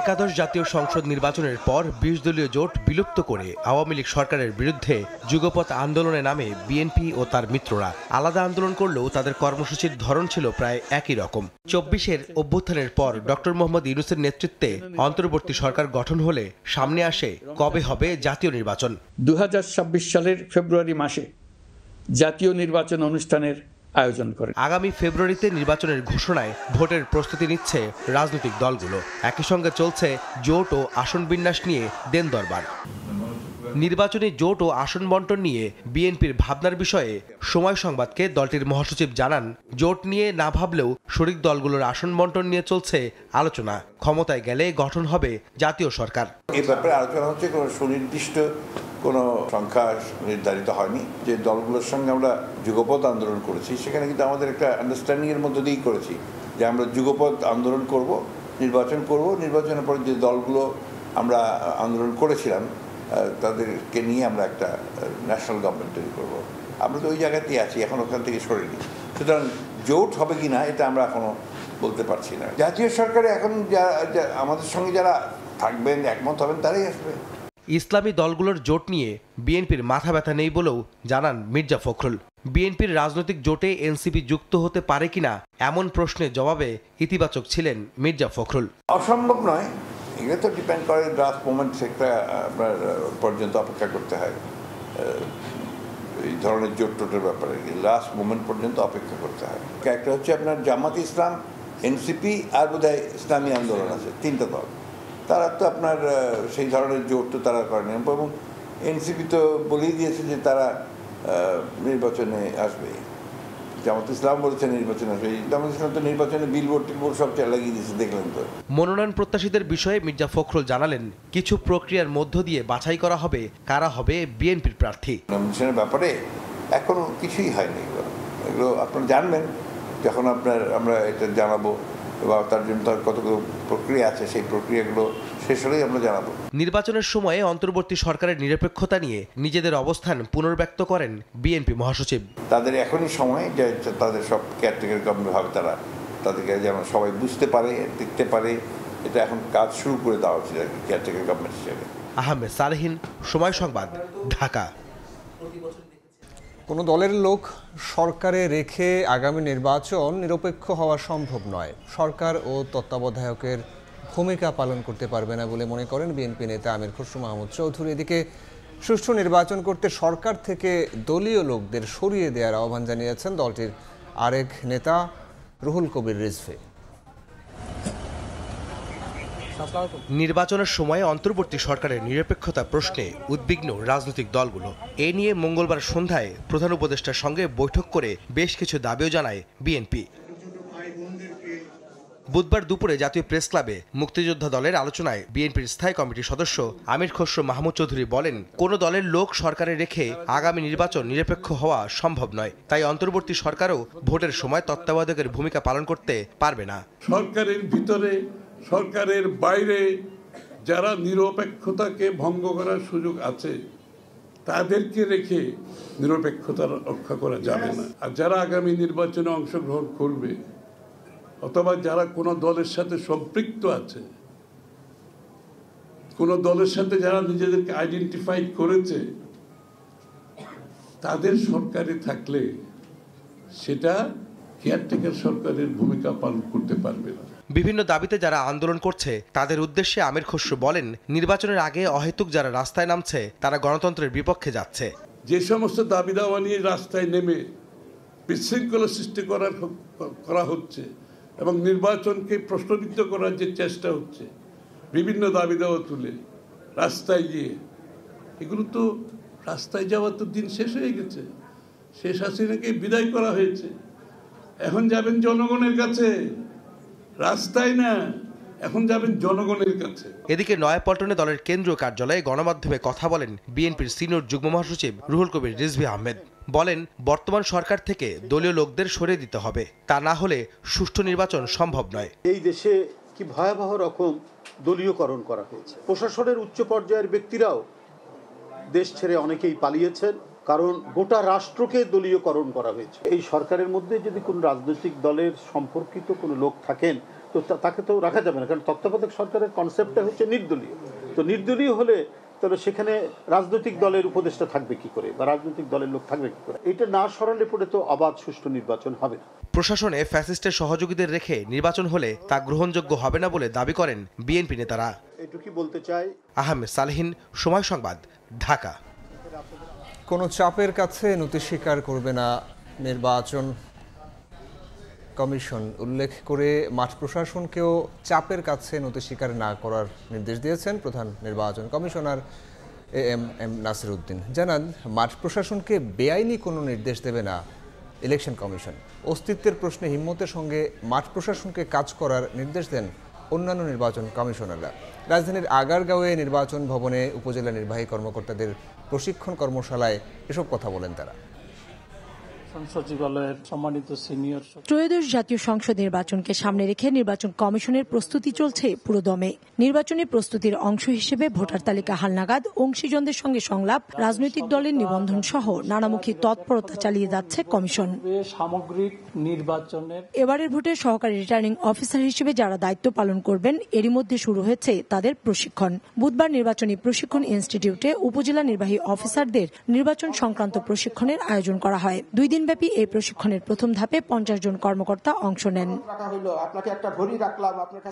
একাদশ জাতীয় সংসদ নির্বাচনের পর ২০ দলীয় জোট বিলুপ্ত করে আওয়ামী লীগ সরকারের বিরুদ্ধে যুগপৎ আন্দোলনে নামে বিএনপি ও তার মিত্ররা। আলাদা আন্দোলন করলেও তাদের কর্মসূচির ধরন ছিল প্রায় একই রকম। ২৪-এর অভ্যুত্থানের পর ডক্টর মোহাম্মদ ইউনূসের নেতৃত্বে অন্তর্বর্তী সরকার গঠন হলে সামনে আসে কবে হবে জাতীয় নির্বাচন। ২০২৬ সালের ফেব্রুয়ারি মাসে জাতীয় নির্বাচন অনুষ্ঠানের আয়োজন করে। আগামী ফেব্রুয়ারিতে নির্বাচনের ঘোষণায় ভোটের প্রস্তুতি নিচ্ছে রাজনৈতিক দলগুলো। একই সঙ্গে চলছে জোট ও আসন বিন্যাস নিয়ে দেন দরবার। নির্বাচনী জোট ও আসন বন্টন নিয়ে বিএনপির ভাবনার বিষয়ে সময় সংবাদকে দলটির মহাসচিব জানান, জোট নিয়ে না ভাবলেও শরিক দলগুলোর আসন বন্টন নিয়ে চলছে আলোচনা। ক্ষমতায় গেলে গঠন হবে জাতীয় সরকার। এই ব্যাপারে আলোচনা হচ্ছে, কোনো সুনির্দিষ্ট কোনো সংখ্যা নির্ধারিত হয়নি। যে দলগুলোর সঙ্গে আমরা যুগপৎ আন্দোলন করেছি, সেখানে কিন্তু আমাদের একটা আন্ডারস্ট্যান্ডিংয়ের মধ্যে দিয়েই করেছি যে আমরা যুগপৎ আন্দোলন করব, নির্বাচন করব। নির্বাচনের পরে যে দলগুলো আমরা আন্দোলন করেছিলাম তাদেরকে নিয়ে আমরা একটা ন্যাশনাল গভর্নমেন্ট তৈরি করবো। আমরা তো ওই জায়গাতেই আছি, এখন ওখান থেকে সরিনি। সুতরাং জোট হবে কি না এটা আমরা এখনো বলতে পারছি না। জাতীয় সরকারে এখন আমাদের সঙ্গে যারা থাকবেন, একমত হবেন, তারাই আসবে। ইসলামী দলগুলোর জোট নিয়ে বিএনপির মাথা ব্যথা নেই বলেও জানান মির্জা ফখরুল। বিএনপির রাজনৈতিক জোটে এনসিপি যুক্ত হতে পারে কিনা এমন প্রশ্নের জবাবে ইতিবাচক ছিলেন মির্জা ফখরুল। অসম্ভব নয়, এগুলো তো ডিপেন্ড করে লাস্ট মোমেন্ট, সেটা আপনার পর্যন্ত অপেক্ষা করতে হয়। এই ধরনের জোট টোটের ব্যাপারে লাস্ট মোমেন্ট পর্যন্ত অপেক্ষা করতে হয়। একটা হচ্ছে আপনার জামাত ইসলাম, এনসিপি আর বোধহয় ইসলামী আন্দোলন আছে, তিনটা দল। তারা তো আপনার সেই ধরনের জোট তো তারা করেন, এবং এনসিপি তো বলেই দিয়েছে যে তারা নির্বাচনে আসবে। জামাত ইসলাম বলেছে নির্বাচনে আসবে। জামাত ইসলাম তো নির্বাচনে বিলবোর্ড টিলবোর্ড সব লাগিয়ে দিয়েছে, দেখলেন তো। মনোনয়ন প্রত্যাশীদের বিষয়ে মির্জা ফখরুল জানালেন, কিছু প্রক্রিয়ার মধ্য দিয়ে বাছাই করা হবে কারা হবে বিএনপির প্রার্থী। নমিনেশনের ব্যাপারে এখনো কিছুই হয়নি। এগুলো আপনারা জানবেন যখন আমরা এটা জানাবো, বা তার জন্য তার কতগুলো প্রক্রিয়া আছে, সেই প্রক্রিয়াগুলো শেষ হলেই আমরা জানাবো। নির্বাচনের সময়ে অন্তর্বর্তী সরকারের নিরপেক্ষতা নিয়ে নিজেদের অবস্থান পুনর্ব্যক্ত করেন বিএনপি মহাসচিব। তাদের এখনই সময় যে তাদের সব কেয়ারটেকার গভর্নমেন্ট ভাবে তাদেরকে যেন সবাই বুঝতে পারে, দেখতে পারে, এটা এখন কাজ শুরু করে দেওয়া উচিত আর কি, কেয়ারটেকার গভর্নমেন্ট হিসেবে। আহমেদ সালেহীন, সময় সংবাদ, ঢাকা। কোনো দলের লোক সরকারে রেখে আগামী নির্বাচন নিরপেক্ষ হওয়া সম্ভব নয়। সরকার ও তত্ত্বাবধায়কের ভূমিকা পালন করতে পারবে না বলে মনে করেন বিএনপি নেতা আমির খসরু মাহমুদ চৌধুরী। এদিকে সুষ্ঠু নির্বাচন করতে সরকার থেকে দলীয় লোকদের সরিয়ে দেওয়ার আহ্বান জানিয়েছেন দলটির আরেক নেতা রুহুল কবির রিজভী। নির্বাচনের সময় অন্তর্বর্তী সরকারের নিরপেক্ষতা প্রশ্নে উদ্বিগ্ন রাজনৈতিক দলগুলো। এ নিয়ে মঙ্গলবার সন্ধ্যায় প্রধান উপদেষ্টার সঙ্গে বৈঠক করে বেশ কিছু দাবিও জানায় বিএনপি। বুধবার দুপুরে জাতীয় প্রেস ক্লাবে মুক্তিযোদ্ধা দলের আলোচনায় বিএনপির স্থায়ী কমিটির সদস্য আমির খসরু মাহমুদ চৌধুরী বলেন, কোনো দলের লোক সরকারে রেখে আগামী নির্বাচন নিরপেক্ষ হওয়া সম্ভব নয়। তাই অন্তর্বর্তী সরকারও ভোটের সময় তত্ত্বাবধায়কের ভূমিকা পালন করতে পারবে না। সরকারের ভিতরে, সরকারের বাইরে যারা নিরপেক্ষতাকে ভঙ্গ করার সুযোগ আছে তাদেরকে রেখে নিরপেক্ষতা রক্ষা করা যাবে না। আর যারা আগামী নির্বাচনে অংশগ্রহণ করবে অথবা যারা কোনো দলের সাথে সম্পৃক্ত আছে, কোনো দলের সাথে যারা নিজেদেরকে আইডেন্টিফাই করেছে, তাদের সরকারে থাকলে সেটা কেয়ারটেকার সরকারের ভূমিকা পালন করতে পারবে না। বিভিন্ন দাবিতে যারা আন্দোলন করছে তাদের উদ্দেশ্যে আমির খসরু বলেন, নির্বাচনের আগে অহেতুক যারা রাস্তায় নামছে তারা গণতন্ত্রের বিপক্ষে যাচ্ছে। যে সমস্ত দাবি দাওয়া নিয়ে রাস্তায় নেমে বিশৃঙ্খলা সৃষ্টি করা হচ্ছে এবং নির্বাচনকে প্রশ্নবিদ্ধ করার যে চেষ্টা হচ্ছে, বিভিন্ন দাবি দাওয়া তুলে রাস্তায় গিয়ে, এগুলো তো রাস্তায় যাওয়ার তো দিন শেষ হয়ে গেছে। শেষ হাসিনাকে বিদায় করা হয়েছে, এখন যাবেন জনগণের কাছে, রাস্তায় না, এখন যাবেন জনগণের কাছে। এদিকে নয়াপল্টনে দলের কেন্দ্রীয় কার্যালয়ে গণমাধ্যমে কথা বলেন বিএনপির সিনিয়র যুগ্ম মহাসচিব রুহুল কবির রিজভী আহমেদ। বলেন বর্তমান সরকার থেকে দলীয় লোকদের সরিয়ে দিতে হবে, তা না হলে সুষ্ঠু নির্বাচন সম্ভব নয়। এই দেশে কি ভয়াবহ রকম দলীয়করণ করা হয়েছে। প্রশাসনের উচ্চ পর্যায়ের ব্যক্তিরাও দেশ ছেড়ে অনেকেই পালিয়েছেন, কারণ গোটা রাষ্ট্রকে দলীয়করণ করা হয়েছে। এই সরকারের মধ্যে যদি কোনো রাজনৈতিক দলের সম্পর্কিত কোনো লোক থাকেন তো তাকে তো রাখা যাবে না, কারণ তত্ত্বাবধায়ক সরকারের কনসেপ্টটা হচ্ছে নির্দলীয়। তো নির্দলীয় হলে তবে সেখানে রাজনৈতিক দলের উপদেষ্টা থাকবে কি করে বা রাজনৈতিক দলের লোক থাকবে কি করে? এটা না সরালে পরে তো অবাধ সুষ্ঠু নির্বাচন হবে না। প্রশাসনে ফ্যাসিস্টের সহযোগীদের রেখে নির্বাচন হলে তা গ্রহণযোগ্য হবে না বলে দাবি করেন বিএনপি নেতারা। এটুকুই বলতে চাই। আহমেদ সালেহীন, সময় সংবাদ, ঢাকা। কোনো চাপের কাছে নতি স্বীকার করবে না নির্বাচন কমিশন উল্লেখ করে মাঠ প্রশাসনকেও চাপের কাছে নতি স্বীকার না করার নির্দেশ দিয়েছেন প্রধান নির্বাচন কমিশনার এম নাসির উদ্দিন। জানান, মাঠ প্রশাসনকে বেআইনি কোনো নির্দেশ দেবে না ইলেকশন কমিশন। অস্তিত্বের প্রশ্নে হিম্মতের সঙ্গে মাঠ প্রশাসনকে কাজ করার নির্দেশ দেন অন্যান্য নির্বাচন কমিশনাররা। রাজধানীর আগারগাঁওয়ে নির্বাচন ভবনে উপজেলা নির্বাহী কর্মকর্তাদের প্রশিক্ষণ কর্মশালায় এসব কথা বলেন তারা। ত্রয়োদশ জাতীয় সংসদ নির্বাচনকে সামনে রেখে নির্বাচন কমিশনের প্রস্তুতি চলছে পুরোদমে। নির্বাচনী প্রস্তুতির অংশ হিসেবে ভোটার তালিকা হালনাগাদ, অংশীজনদের সঙ্গে সংলাপ, রাজনৈতিক দলের নিবন্ধন সহ নানামুখী তৎপরতা চালিয়ে যাচ্ছে কমিশন। সামগ্রিক নির্বাচনের এবারের ভোটে সহকারী রিটার্নিং অফিসার হিসেবে যারা দায়িত্ব পালন করবেন এরই মধ্যে শুরু হয়েছে তাদের প্রশিক্ষণ। বুধবার নির্বাচনী প্রশিক্ষণ ইনস্টিটিউটে উপজেলা নির্বাহী অফিসারদের নির্বাচন সংক্রান্ত প্রশিক্ষণের আয়োজন করা হয়। 2 দিনব্যাপী এই প্রশিক্ষণের প্রথম ধাপে 50 জন কর্মকর্তা অংশ নেন।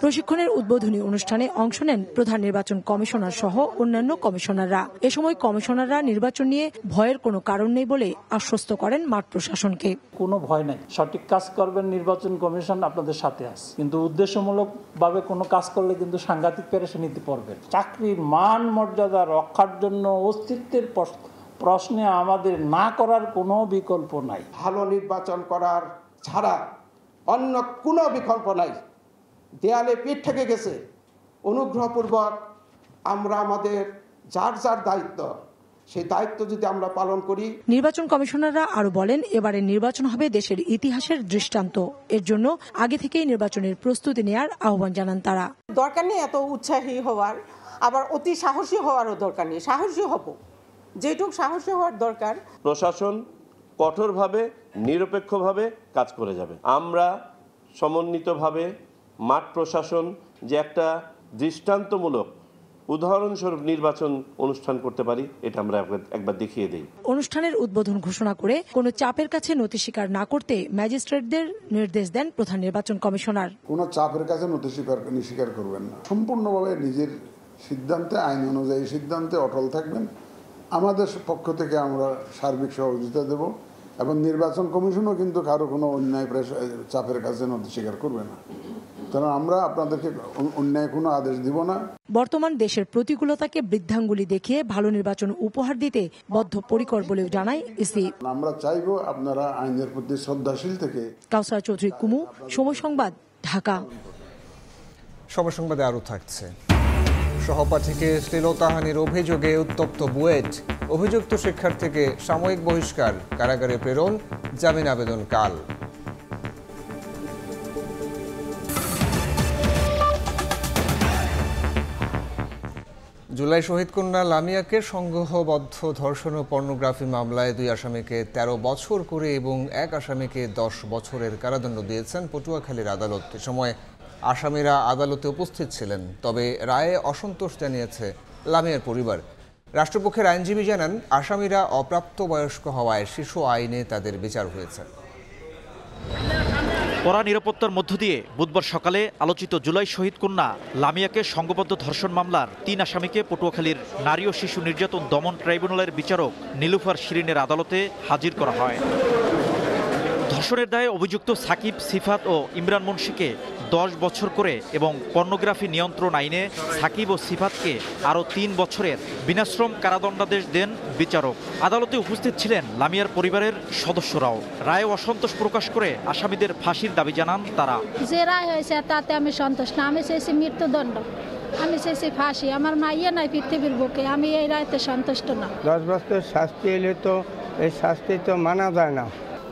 প্রশিক্ষণের উদ্বোধনী অনুষ্ঠানে অংশ নেন প্রধান নির্বাচন কমিশনার সহ অন্যান্য কমিশনাররা। এ সময় কমিশনাররা নির্বাচন নিয়ে ভয়ের কোনো কারণ নেই বলে আশ্বস্ত করেন মাঠ প্রশাসনকে। কোনো ভয় নাই, সঠিক কাজ করবেন, নির্বাচন কমিশন আপনাদের সাথে আছে। কিন্তু উদ্দেশ্যমূলকভাবে কোনো কাজ করলে কিন্তু সাংঘাতিক পেরেশানিতে পড়বেন। চাকরির মান মর্যাদা রক্ষার জন্য অস্তিত্বের প্রশ্নে আমাদের না করার কোনো বিকল্প নাই। ভালো নির্বাচন করার ছাড়া অন্য কোনো বিকল্প নাই। দেয়ালে পিঠ থেকে গেছে। অনুগ্রহপূর্বক আমরা আমাদের যার যার দায়িত্ব, সেই দায়িত্ব যদি আমরা পালন করি। নির্বাচন কমিশনাররা আরো বলেন, এবারে নির্বাচন হবে দেশের ইতিহাসের দৃষ্টান্ত। এর জন্য আগে থেকেই নির্বাচনের প্রস্তুতি নেওয়ার আহ্বান জানান তারা। দরকার নেই এত উৎসাহী হওয়ার, আবার অতি সাহসী হওয়ারও দরকার নেই। সাহসী হব, যেটুক সাহসী হওয়ার দরকার। প্রশাসন কঠোরভাবে নিরপেক্ষভাবে কাজ করে যাবে। আমরা সমন্বিতভাবে মাঠ প্রশাসন যে একটা দৃষ্টান্তমূলক উদাহরণস্বরূপ নির্বাচন অনুষ্ঠান করতে পারি, এটা আমরা একবার দেখিয়ে দেই। অনুষ্ঠানের উদ্বোধন ঘোষণা করে কোনো চাপের কাছে নতি স্বীকার না করতে ম্যাজিস্ট্রেটদের নির্দেশ দেন প্রধান নির্বাচন কমিশনার। কোনো চাপের কাছে নতি স্বীকার করবেন না। সম্পূর্ণভাবে নিজের সিদ্ধান্তে, আইন অনুযায়ী সিদ্ধান্তে অটল থাকবেন। আমাদের পক্ষ থেকে আমরা সার্বিক সহযোগিতা দেব এবং নির্বাচন কমিশনও কিন্তু কারো কোনো অন্যায় চাপের কাছে নতি স্বীকার করবে না। কারণ আমরা আপনাদেরকে অন্যায় কোনো আদেশ দিব না। বর্তমান দেশের প্রতিকূলতাকে বৃদ্ধাঙ্গুলি দেখিয়ে ভালো নির্বাচন উপহার দিতে বদ্ধপরিকর বলেও জানায় ইসি। আমরা চাইবো আপনারা আইনের প্রতি শ্রদ্ধাশীল থেকে। কাউসার চৌধুরী কুমু, সময় সংবাদ, ঢাকা। সময় সংবাদে আরও থাকছে। সহপাঠীকে শ্লীলতাহানির অভিযোগে উত্তপ্ত বুয়েট। অভিযুক্ত শিক্ষার্থীকে সাময়িক বহিষ্কার, কারাগারে প্রেরণ, জামিন আবেদন কাল। জুলাই শহীদ কন্যা লামিয়াকে সংঘবদ্ধ ধর্ষণ ও পর্নোগ্রাফি মামলায় 2 আসামিকে 13 বছর করে এবং 1 আসামিকে 10 বছরের কারাদণ্ড দিয়েছেন পটুয়াখালীর আদালত। এ সময় আসামিরা আদালতে উপস্থিত ছিলেন, তবে রায়ে অসন্তোষ জানিয়েছে লামিয়ার পরিবার। রাষ্ট্রপক্ষের আইনজীবী জানান, আসামিরা অপ্রাপ্তবয়স্ক হওয়ায় শিশু আইনে তাদের বিচার হয়েছে। কড়া নিরাপত্তার মধ্য দিয়ে বুধবার সকালে আলোচিত জুলাই শহীদ কন্যা লামিয়াকে সংঘবদ্ধ ধর্ষণ মামলার 3 আসামিকে পটুয়াখালীর নারী ও শিশু নির্যাতন দমন ট্রাইব্যুনালের বিচারক নীলুফার শিরিনের আদালতে হাজির করা হয়। ধর্ষণের দায়ে অভিযুক্ত সাকিব, সিফাত ও ইমরান মুন্সিকে 10 বছর করে এবং পর্নোগ্রাফি নিয়ন্ত্রণ আইনে সাকিব ও সিফাতকে আরও 3 বছরের বিনাশ্রম কারাদণ্ডাদেশ দেন বিচারক। আদালতে উপস্থিত ছিলেন লামিয়ার পরিবারের সদস্যরাও। রায়ে অসন্তোষ প্রকাশ করে আসামিদের ফাঁসির দাবি জানান তারা। যে রায় হয়েছে তাতে আমি সন্তুষ্ট না, আমি চাইছি মৃত্যুদণ্ড, আমি চাইছি ফাঁসি। আমার মাইয়া নাই পৃথিবীর বুকে, আমি এই রায়তে সন্তুষ্ট না। 10 বছর শাস্তি এলে তো এই শাস্তি তো মানা যায় না,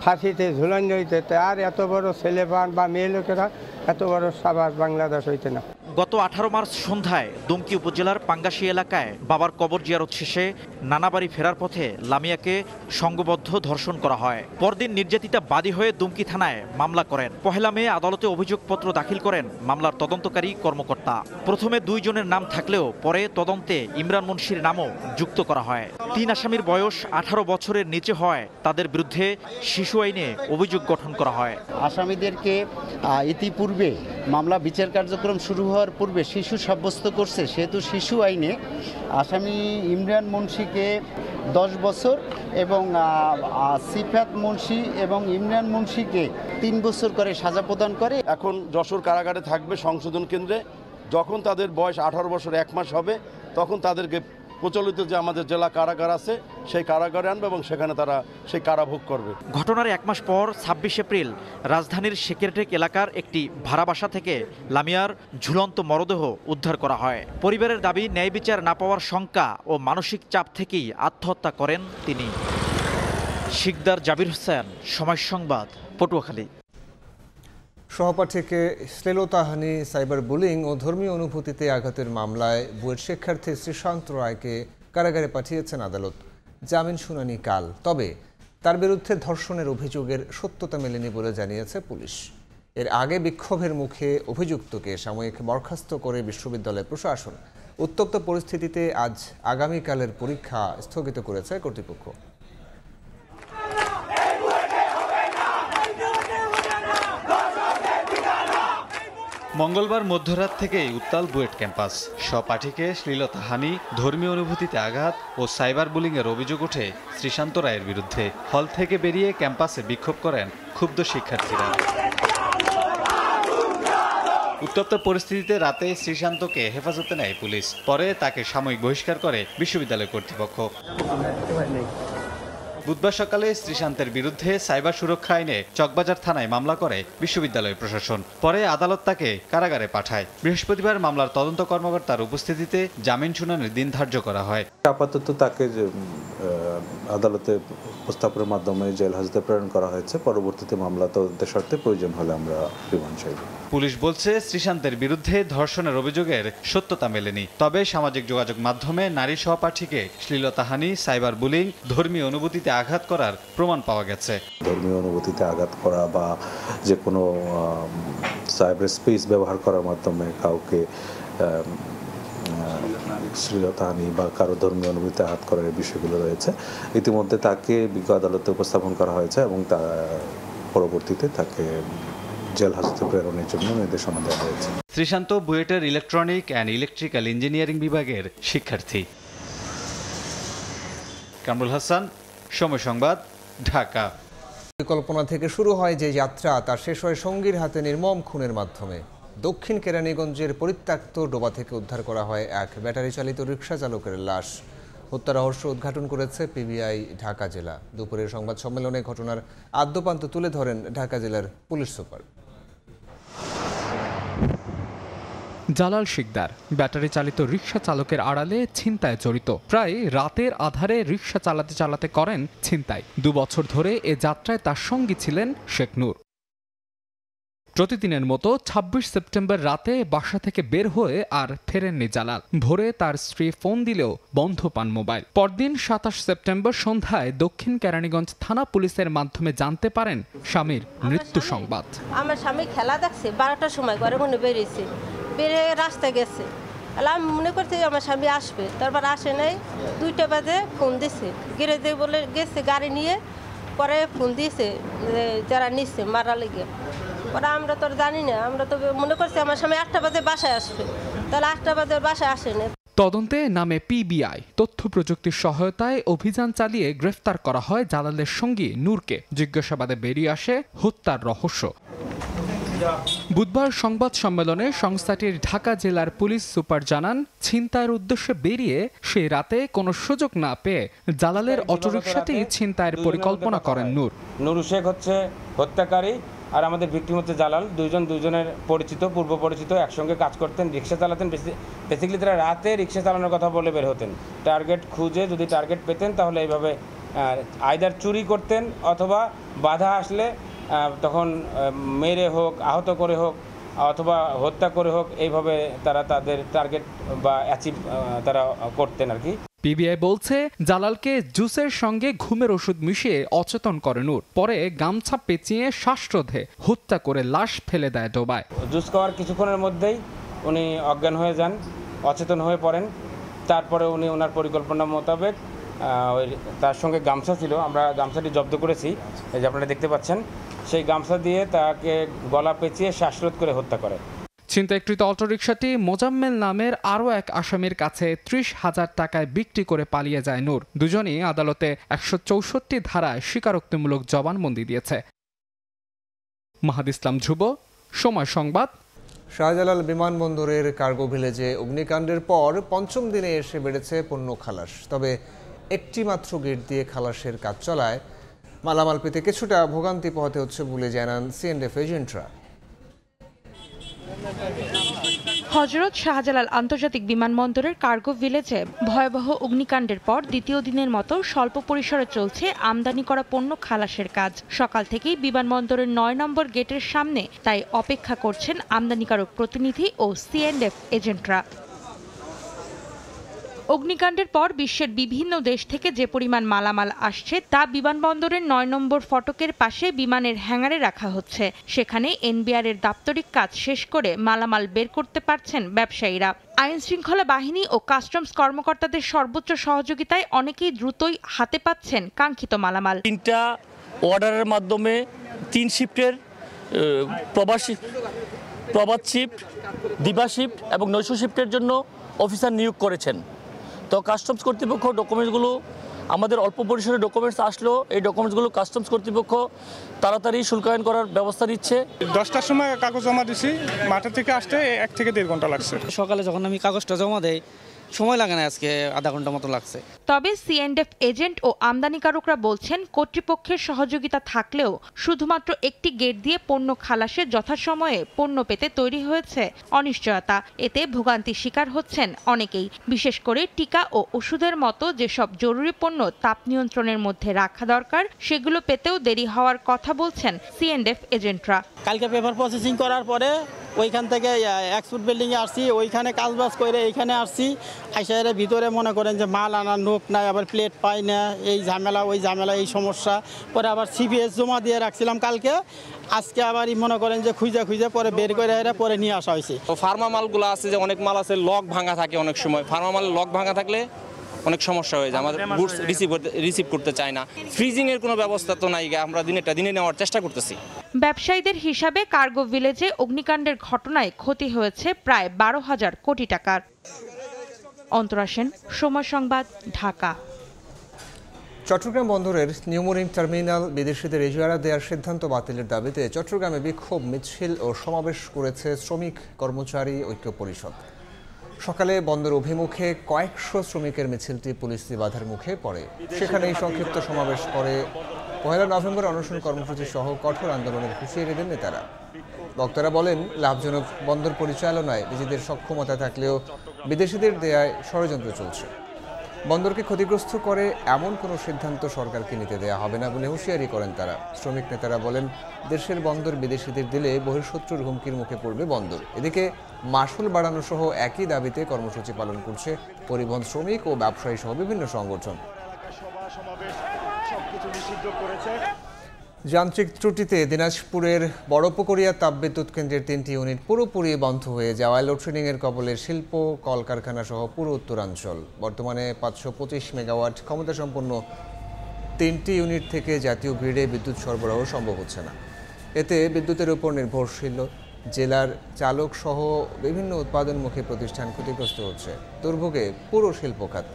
ফাঁসিতে ঝুলানো হইতে। আর এত বড় ছেলে বা মেয়ে লোকেরা এত বড় সাবাস বাংলাদেশ হইতে না। গত 18 মার্চ সন্ধ্যায় দুমকি উপজেলার পাঙ্গাশি এলাকায় বাবার কবর জিয়ারত শেষে নানাবাড়ি ফেরার পথে লামিয়াকে সংঘবদ্ধ ধর্ষণ করা হয়। পরদিন নির্যাতিতা বাদী হয়ে দুমকি থানায় মামলা করেন। 1 মে আদালতে অভিযোগপত্র দাখিল করেন মামলার তদন্তকারী কর্মকর্তা। প্রথমে 2 জনের নাম থাকলেও পরে তদন্তে ইমরান মুন্সির নামও যুক্ত করা হয়। 3 আসামির বয়স 18 বছরের নিচে হয় তাদের বিরুদ্ধে শিশু আইনে অভিযোগ গঠন করা হয়। আসামিদেরকে ইতিপূর্বে মামলা বিচার কার্যক্রম শুরু হওয়ার পূর্বে শিশু সাব্যস্ত করছে, সেহেতু শিশু আইনে আসামি ইমরান মুন্সিকে 10 বছর এবং সিফাত মুন্সি এবং ইমরান মুন্সিকে 3 বছর করে সাজা প্রদান করে। এখন যশোর কারাগারে থাকবে সংশোধন কেন্দ্রে। যখন তাদের বয়স 18 বছর 1 মাস হবে তখন তাদেরকে প্রচলিত যে আমাদের জেলা কারাগার আছে সেই কারাগারে আনবে এবং সেখানে তারা সেই কারাভোগ করবে। ঘটনার 1 মাস পর 26 এপ্রিল রাজধানীর শেকেরটেক এলাকার একটি ভাড়া বাসা থেকে লামিয়ার ঝুলন্ত মরদেহ উদ্ধার করা হয়। পরিবারের দাবি, ন্যায় বিচার না পাওয়ার শঙ্কা ও মানসিক চাপ থেকেই আত্মহত্যা করেন তিনি। শিকদার জাবির হোসেন, সময় সংবাদ, পটুয়াখালী। সহপাঠীকে শ্লীলতাহানি, সাইবার বুলিং ও ধর্মীয় অনুভূতিতে আঘাতের মামলায় বুয়েট শিক্ষার্থী শ্রীশান্ত রায়কে কারাগারে পাঠিয়েছেন আদালত। জামিন শুনানি কাল। তবে তার বিরুদ্ধে ধর্ষণের অভিযোগের সত্যতা মেলেনি বলে জানিয়েছে পুলিশ। এর আগে বিক্ষোভের মুখে অভিযুক্তকে সাময়িক বরখাস্ত করে বিশ্ববিদ্যালয় প্রশাসন। উত্তপ্ত পরিস্থিতিতে আজ আগামীকালের পরীক্ষা স্থগিত করেছে কর্তৃপক্ষ। মঙ্গলবার মধ্যরাত থেকেই উত্তাল বুয়েট ক্যাম্পাস। সহপাঠীকে শ্লীলতাহানি, ধর্মীয় অনুভূতিতে আঘাত ও সাইবার বুলিংয়ের অভিযোগ ওঠে শ্রীশান্ত রায়ের বিরুদ্ধে। হল থেকে বেরিয়ে ক্যাম্পাসে বিক্ষোভ করেন ক্ষুব্ধ শিক্ষার্থীরা। উত্তপ্ত পরিস্থিতিতে রাতে শ্রীশান্তকে হেফাজতে নেয় পুলিশ। পরে তাকে সাময়িক বহিষ্কার করে বিশ্ববিদ্যালয় কর্তৃপক্ষ। বুধবার সকালে শ্রীশান্তের বিরুদ্ধে সাইবার সুরক্ষা আইনে চকবাজার থানায় মামলা করে বিশ্ববিদ্যালয় প্রশাসন। পরে আদালত তাকে কারাগারে পাঠায়। বৃহস্পতিবার মামলার তদন্ত কর্মকর্তার উপস্থিতিতে জামিন শুনানির দিন ধার্য করা হয়। আপাতত তাকে আদালতে উপস্থাপনের মাধ্যমে জেল হাজতে প্রেরণ করা হয়েছে। পরবর্তীতে মামলা তদন্তের স্বার্থে প্রয়োজন হলে আমরা রিমান্ড চাইব। পুলিশ বলছে, শ্রীশান্তের বিরুদ্ধে ধর্ষণের অভিযোগের সত্যতা মেলেনি। তবে সামাজিক যোগাযোগ মাধ্যমে নারী সহপাঠীকে শ্লীলতাহানি, সাইবার বুলিং, ধর্মীয় অনুভূতিতে আঘাত করার প্রমাণ পাওয়া গেছে। ধর্মীয় অনুভূতিতে আঘাত করা বা যে কোনো সাইবার স্পেস ব্যবহার করার মাধ্যমে কাউকে শ্লীলতাহানি বা কারো ধর্মীয় অনুভূতিতে আঘাত করার বিষয়গুলো রয়েছে। ইতিমধ্যে তাকে বিজ্ঞ আদালতে উপস্থাপন করা হয়েছে এবং পরবর্তীতে তাকে জেল হাজতে প্রেরণের জন্য নির্দেশনা দেওয়া হয়েছে। শ্রীশান্ত বুয়েটের ইলেকট্রনিক অ্যান্ড ইলেকট্রিক্যাল ইঞ্জিনিয়ারিং বিভাগের শিক্ষার্থী। কামরুল হাসান, সময় সংবাদ, ঢাকা। পরিকল্পনা থেকে শুরু হয় যে যাত্রা, তা শেষ হয় সঙ্গীর হাতে নির্মম খুনের মাধ্যমে। দক্ষিণ কেরানীগঞ্জের পরিত্যক্ত ডোবা থেকে উদ্ধার করা হয় এক ব্যাটারি চালিত রিকশা চালকের লাশ। হত্যা রহস্য উদ্ঘাটন করেছে পিবিআই ঢাকা জেলা। দুপুরের সংবাদ সম্মেলনে ঘটনার আদ্যপান্ত তুলে ধরেন ঢাকা জেলার police super. Jalal Sikdar battery চালিত রিকশা চালকের আড়ালে ছিনতায় জড়িত। প্রায় রাতের আধারে রিকশা চালাতে চালাতে করেন ছিনতাই। 2 বছর ধরে এ যাত্রায় তার সঙ্গী ছিলেন শেখ নূর। প্রতিদিনের মতো 26 সেপ্টেম্বর রাতে বাসা থেকে বের হয়ে আর ফেরেননি জালাল। ভোরে তার স্ত্রী ফোন দিলেও বন্ধ পান মোবাইল। পরদিন 27 সেপ্টেম্বর সন্ধ্যায় দক্ষিণ কেরানীগঞ্জ থানা পুলিশের মাধ্যমে জানতে পারেন স্বামীর মৃত্যু সংবাদ। আমার স্বামী খেলা দেখছে, 12টার সময় ঘরে মনে বেরিয়েছে, বেরিয়ে রাস্তায় গেছে। আমি মনে করছি আমার স্বামী আসবে, তারপর আসে নাই। 2টা বাজে ফোন দিছে, গেরেজে বলে গেছে গাড়ি নিয়ে। পরে ফোন দিয়েছে যারা নিচ্ছে মারা লেগে। পরে আমরা তো জানি না, আমরা তো মনে করছি আমার স্বামী 8টা বাজে বাসায় আসবে, তাহলে 8টা বাজে বাসায় আসে না। তদন্তে নামে পিবিআই তথ্য প্রযুক্তির সহায়তায় অভিযান চালিয়ে গ্রেফতার করা হয় জালালের সঙ্গী নূরকে। জিজ্ঞাসাবাদে বেরিয়ে আসে হত্যার রহস্য। বুধবার সংবাদ সম্মেলনে সংস্থাটির ঢাকা জেলার পুলিশ সুপার জানান, ছিনতাইয়ের উদ্দেশ্যে বেরিয়ে সে রাতে কোনো সুযোগ না পেয়ে জালালের অটোরিকশাতেই ছিনতাইয়ের পরিকল্পনা করেন নূর। নূর শেখ হচ্ছে হত্যাকারী আর আমাদের ভিকটিম হচ্ছে জালাল। দুজনের পরিচিত, পূর্ব পরিচিত, একসঙ্গে কাজ করতেন, রিক্সা চালাতেন। বেসিক্যালি তারা রাতে রিক্সা চালানোর কথা বলে বের হতেন। টার্গেট খুঁজে যদি টার্গেট পেতেন তাহলে এইভাবে আইদার চুরি করতেন অথবা বাধা আসলে তখন মেরে হোক, আহত করে হোক অথবা হত্যা করে হোক, এইভাবে তারা তাদের টার্গেট বা অ্যাচিভ তারা করতেন আর কি। পিবিআই বলছে জালালকে জুসের সঙ্গে ঘুমের ওষুধ মিশিয়ে অচেতন করে নূর, পরে গামছা পেঁচিয়ে শ্বাসরোধে হত্যা করে লাশ ফেলে দেয় ডোবায়। জুস খাওয়ার কিছুক্ষণের মধ্যেই উনি অজ্ঞান হয়ে যান, অচেতন হয়ে পড়েন। তারপরে উনি ওনার পরিকল্পনা মোতাবেক তার সঙ্গে গামছা ছিল, আমরা গামছাটি জব্দ করেছি, এই যে আপনারা দেখতে পাচ্ছেন, সেই গামছা দিয়ে তাকে গলা পেঁচিয়ে শ্বাসরোধ করে হত্যা করে। ছিনতাইকৃত অটোরিকশাটি মোজাম্মেল নামের আরও এক আসামির কাছে ৩০,০০০ টাকায় বিক্রি করে পালিয়ে যায় নূর। দুজনই আদালতে ১৬৪ ধারায় স্বীকারোক্তিমূলক জবানবন্দি দিয়েছে। মাহাদ ইসলাম ধ্রুব, সময় সংবাদ। শাহজালাল বিমানবন্দরের কার্গো ভিলেজে অগ্নিকাণ্ডের পর পঞ্চম দিনে এসে বেড়েছে পণ্য খালাস। তবে একটি মাত্র গেট দিয়ে খালাসের কাজ চলায় মালামাল পেতে কিছুটা ভোগান্তি পোহাতে হচ্ছে বলে জানান সিএনএফ এজেন্টরা। হযরত শাহজালাল আন্তর্জাতিক বিমানবন্দরের কার্গো ভিলেজে ভয়াবহ অগ্নিকাণ্ডের পর দ্বিতীয় দিনের মতো স্বল্প পরিসরে চলছে আমদানি করা পণ্য খালাসের কাজ। সকাল থেকেই বিমানবন্দরের ৯ নম্বর গেটের সামনে তাই অপেক্ষা করছেন আমদানিকারক প্রতিনিধি ও সিএনএফ এজেন্টরা। অগ্নিকাণ্ডের পর বিশ্বের বিভিন্ন দেশ থেকে যে পরিমাণ মালামাল আসছে তা বিমানবন্দরের ৯ নম্বর ফটকের পাশে বিমানের হ্যাঙ্গারে রাখা হচ্ছে। সেখানে এনবিআর-এর দাপ্তরিক কাজ শেষ করে মালামাল বের করতে পারছেন ব্যবসায়ীরা। আইন শৃঙ্খলা বাহিনী ও কাস্টমস কর্মকর্তাদের সর্বোচ্চ সহযোগিতায় অনেকেই দ্রুতই হাতে পাচ্ছেন কাঙ্ক্ষিত মালামাল। 3টা অর্ডারের মাধ্যমে 3 শিফটের প্রবাদ শিফট, দিবা শিফট এবং নৈশ শিফটের জন্য অফিসার নিয়োগ করেছেন। তো কাস্টমস কর্তৃপক্ষ ডকুমেন্টসগুলো, আমাদের অল্প পরিসরে ডকুমেন্টস আসলো, এই ডকুমেন্টসগুলো কাস্টমস কর্তৃপক্ষ তাড়াতাড়ি শুল্কায়ন করার ব্যবস্থা নিচ্ছে। 10টার সময় কাগজ জমা দিছি, মাঠে থেকে আসতে 1 থেকে 1.5 ঘন্টা লাগছে। সকালে যখন আমি কাগজটা জমা দেই সময় লাগে না, আজকে আধা ঘন্টা মতো লাগছে। তবে সিএনএফ এজেন্ট ও আমদানিকারকরা বলছেন কর্তৃপক্ষের সহযোগিতা থাকলেও শুধুমাত্র একটি গেট দিয়ে পণ্য খালাসে যথাসময়ে পণ্য পেতে তৈরি হয়েছে অনিশ্চয়তা। এতে ভোগান্তির শিকার হচ্ছেন অনেকেই, বিশেষ করে টিকা ও ওষুধের মতো যেসব জরুরি পণ্য তাপ নিয়ন্ত্রণের মধ্যে রাখা দরকার সেগুলো পেতেও দেরি হওয়ার কথা বলছেন সিএনএফ এজেন্টরা। কালকে পেপার প্রসেসিং করার পরে ওইখান থেকে এক্সপোর্ট বিল্ডিংয়ে আসছি, ওইখানে কাজবাজ করে এইখানে আসছি, আইসারের ভিতরে মনে করেন যে মাল আনার নোক নাই, আবার প্লেট পাই না, এই ঝামেলা ওই ঝামেলা, এই সমস্যা। পরে আবার সিপিএস জমা দিয়ে রাখছিলাম কালকে, আজকে আবার মনে করেন যে খুঁজে পরে বের করে পরে নিয়ে আসা হয়েছে। ফার্মা মালগুলো আছে, যে অনেক মাল আছে লক ভাঙা থাকে, অনেক সময় ফার্মা মালের লক ভাঙা থাকলে অনেক সমস্যা হয়ে যায়, আমাদের গুডস রিসিভ করতে চায় না। ফ্রিজিং এর কোনো ব্যবস্থা তো নাই, আমরা দিনে নেওয়ার চেষ্টা করতেছি। ব্যবসায়ীদের হিসাবে কার্গো ভিলেজে অগ্নিকাণ্ডের ঘটনায় ক্ষতি হয়েছে প্রায় 12,000 কোটি টাকার। অন্তরা সেন, সময় সংবাদ, ঢাকা। চট্টগ্রাম বন্দরের নিউমোরিং টার্মিনাল বিদেশিদের ইজারা দেওয়ার সিদ্ধান্ত বাতিলের দাবিতে চট্টগ্রামে বিক্ষোভ মিছিল ও সমাবেশ করেছে শ্রমিক কর্মচারী ঐক্য পরিষদ। সকালে বন্দর অভিমুখে কয়েকশো শ্রমিকের মিছিলটি পুলিশ বাধার মুখে পড়ে। সেখানেই সংক্ষিপ্ত সমাবেশ করে 1 নভেম্বর অনশন কর্মসূচি সহ কঠোর আন্দোলনের হুঁশিয়ারি দেন নেতারা। বক্তারা বলেন, লাভজনক বন্দর পরিচালনায় নিজেদের সক্ষমতা থাকলেও বিদেশিদের দেয়ায় ষড়যন্ত্র চলছে। বন্দরকে ক্ষতিগ্রস্ত করে এমন কোনো সিদ্ধান্ত সরকারকে নিতে দেয়া হবে না বলে হুঁশিয়ারি করেন তারা। শ্রমিক নেতারা বলেন, দেশের বন্দর বিদেশিদের দিলে বহিঃশত্রুর হুমকির মুখে পড়বে বন্দর। এদিকে মাশুল বাড়ানো সহ একই দাবিতে কর্মসূচি পালন করছে পরিবহন শ্রমিক ও ব্যবসায়ী সহ বিভিন্ন সংগঠন। যান্ত্রিক ত্রুটিতে দিনাজপুরের বড়পুকুরিয়া তাপবিদ্যুৎ কেন্দ্রের 3টি ইউনিট পুরোপুরি বন্ধ হয়ে যাওয়ায় লোডশেডিংয়ের কবলে শিল্প কলকারখানা সহ পুরো উত্তরাঞ্চল। বর্তমানে 525 মেগাওয়াট ক্ষমতাসম্পন্ন 3টি ইউনিট থেকে জাতীয় গ্রিডে বিদ্যুৎ সরবরাহ সম্ভব হচ্ছে না। এতে বিদ্যুতের উপর নির্ভরশীল জেলার চালক সহ বিভিন্ন উৎপাদনমুখী প্রতিষ্ঠান ক্ষতিগ্রস্ত হচ্ছে। দুর্ভোগে পুরো শিল্প খাত।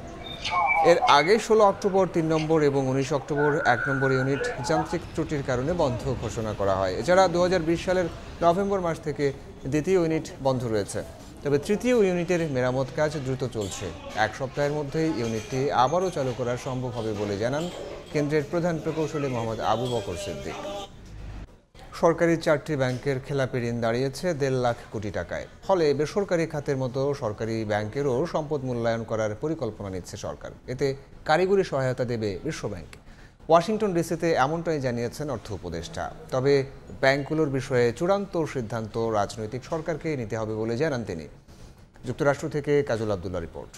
এর আগে 16 অক্টোবর 3 নম্বর এবং 19 অক্টোবর 1 নম্বর ইউনিট যান্ত্রিক ত্রুটির কারণে বন্ধ ঘোষণা করা হয়। এছাড়া 2020 সালের নভেম্বর মাস থেকে দ্বিতীয় ইউনিট বন্ধ রয়েছে। তবে তৃতীয় ইউনিটের মেরামত কাজ দ্রুত চলছে। 1 সপ্তাহের মধ্যেই ইউনিটটি আবারও চালু করা সম্ভব হবে বলে জানান কেন্দ্রের প্রধান প্রকৌশলী মোহাম্মদ আবু বকর সিদ্দিক। সরকারি 4টি ব্যাংকের খেলাপি ঋণ দাঁড়িয়েছে 1.5 লাখ কোটি টাকায়। ফলে বেসরকারি খাতের মতো সরকারি ব্যাংকেরও সম্পদ মূল্যায়ন করার পরিকল্পনা নিচ্ছে সরকার। এতে কারিগরি সহায়তা দেবে বিশ্বব্যাংক। ওয়াশিংটন ডিসিতে এমনটাই জানিয়েছেন অর্থ উপদেষ্টা। তবে ব্যাংকগুলোর বিষয়ে চূড়ান্ত সিদ্ধান্ত রাজনৈতিক সরকারকে নিতে হবে বলে জানান তিনি। যুক্তরাষ্ট্র থেকে কাজল আব্দুল্লাহ রিপোর্ট।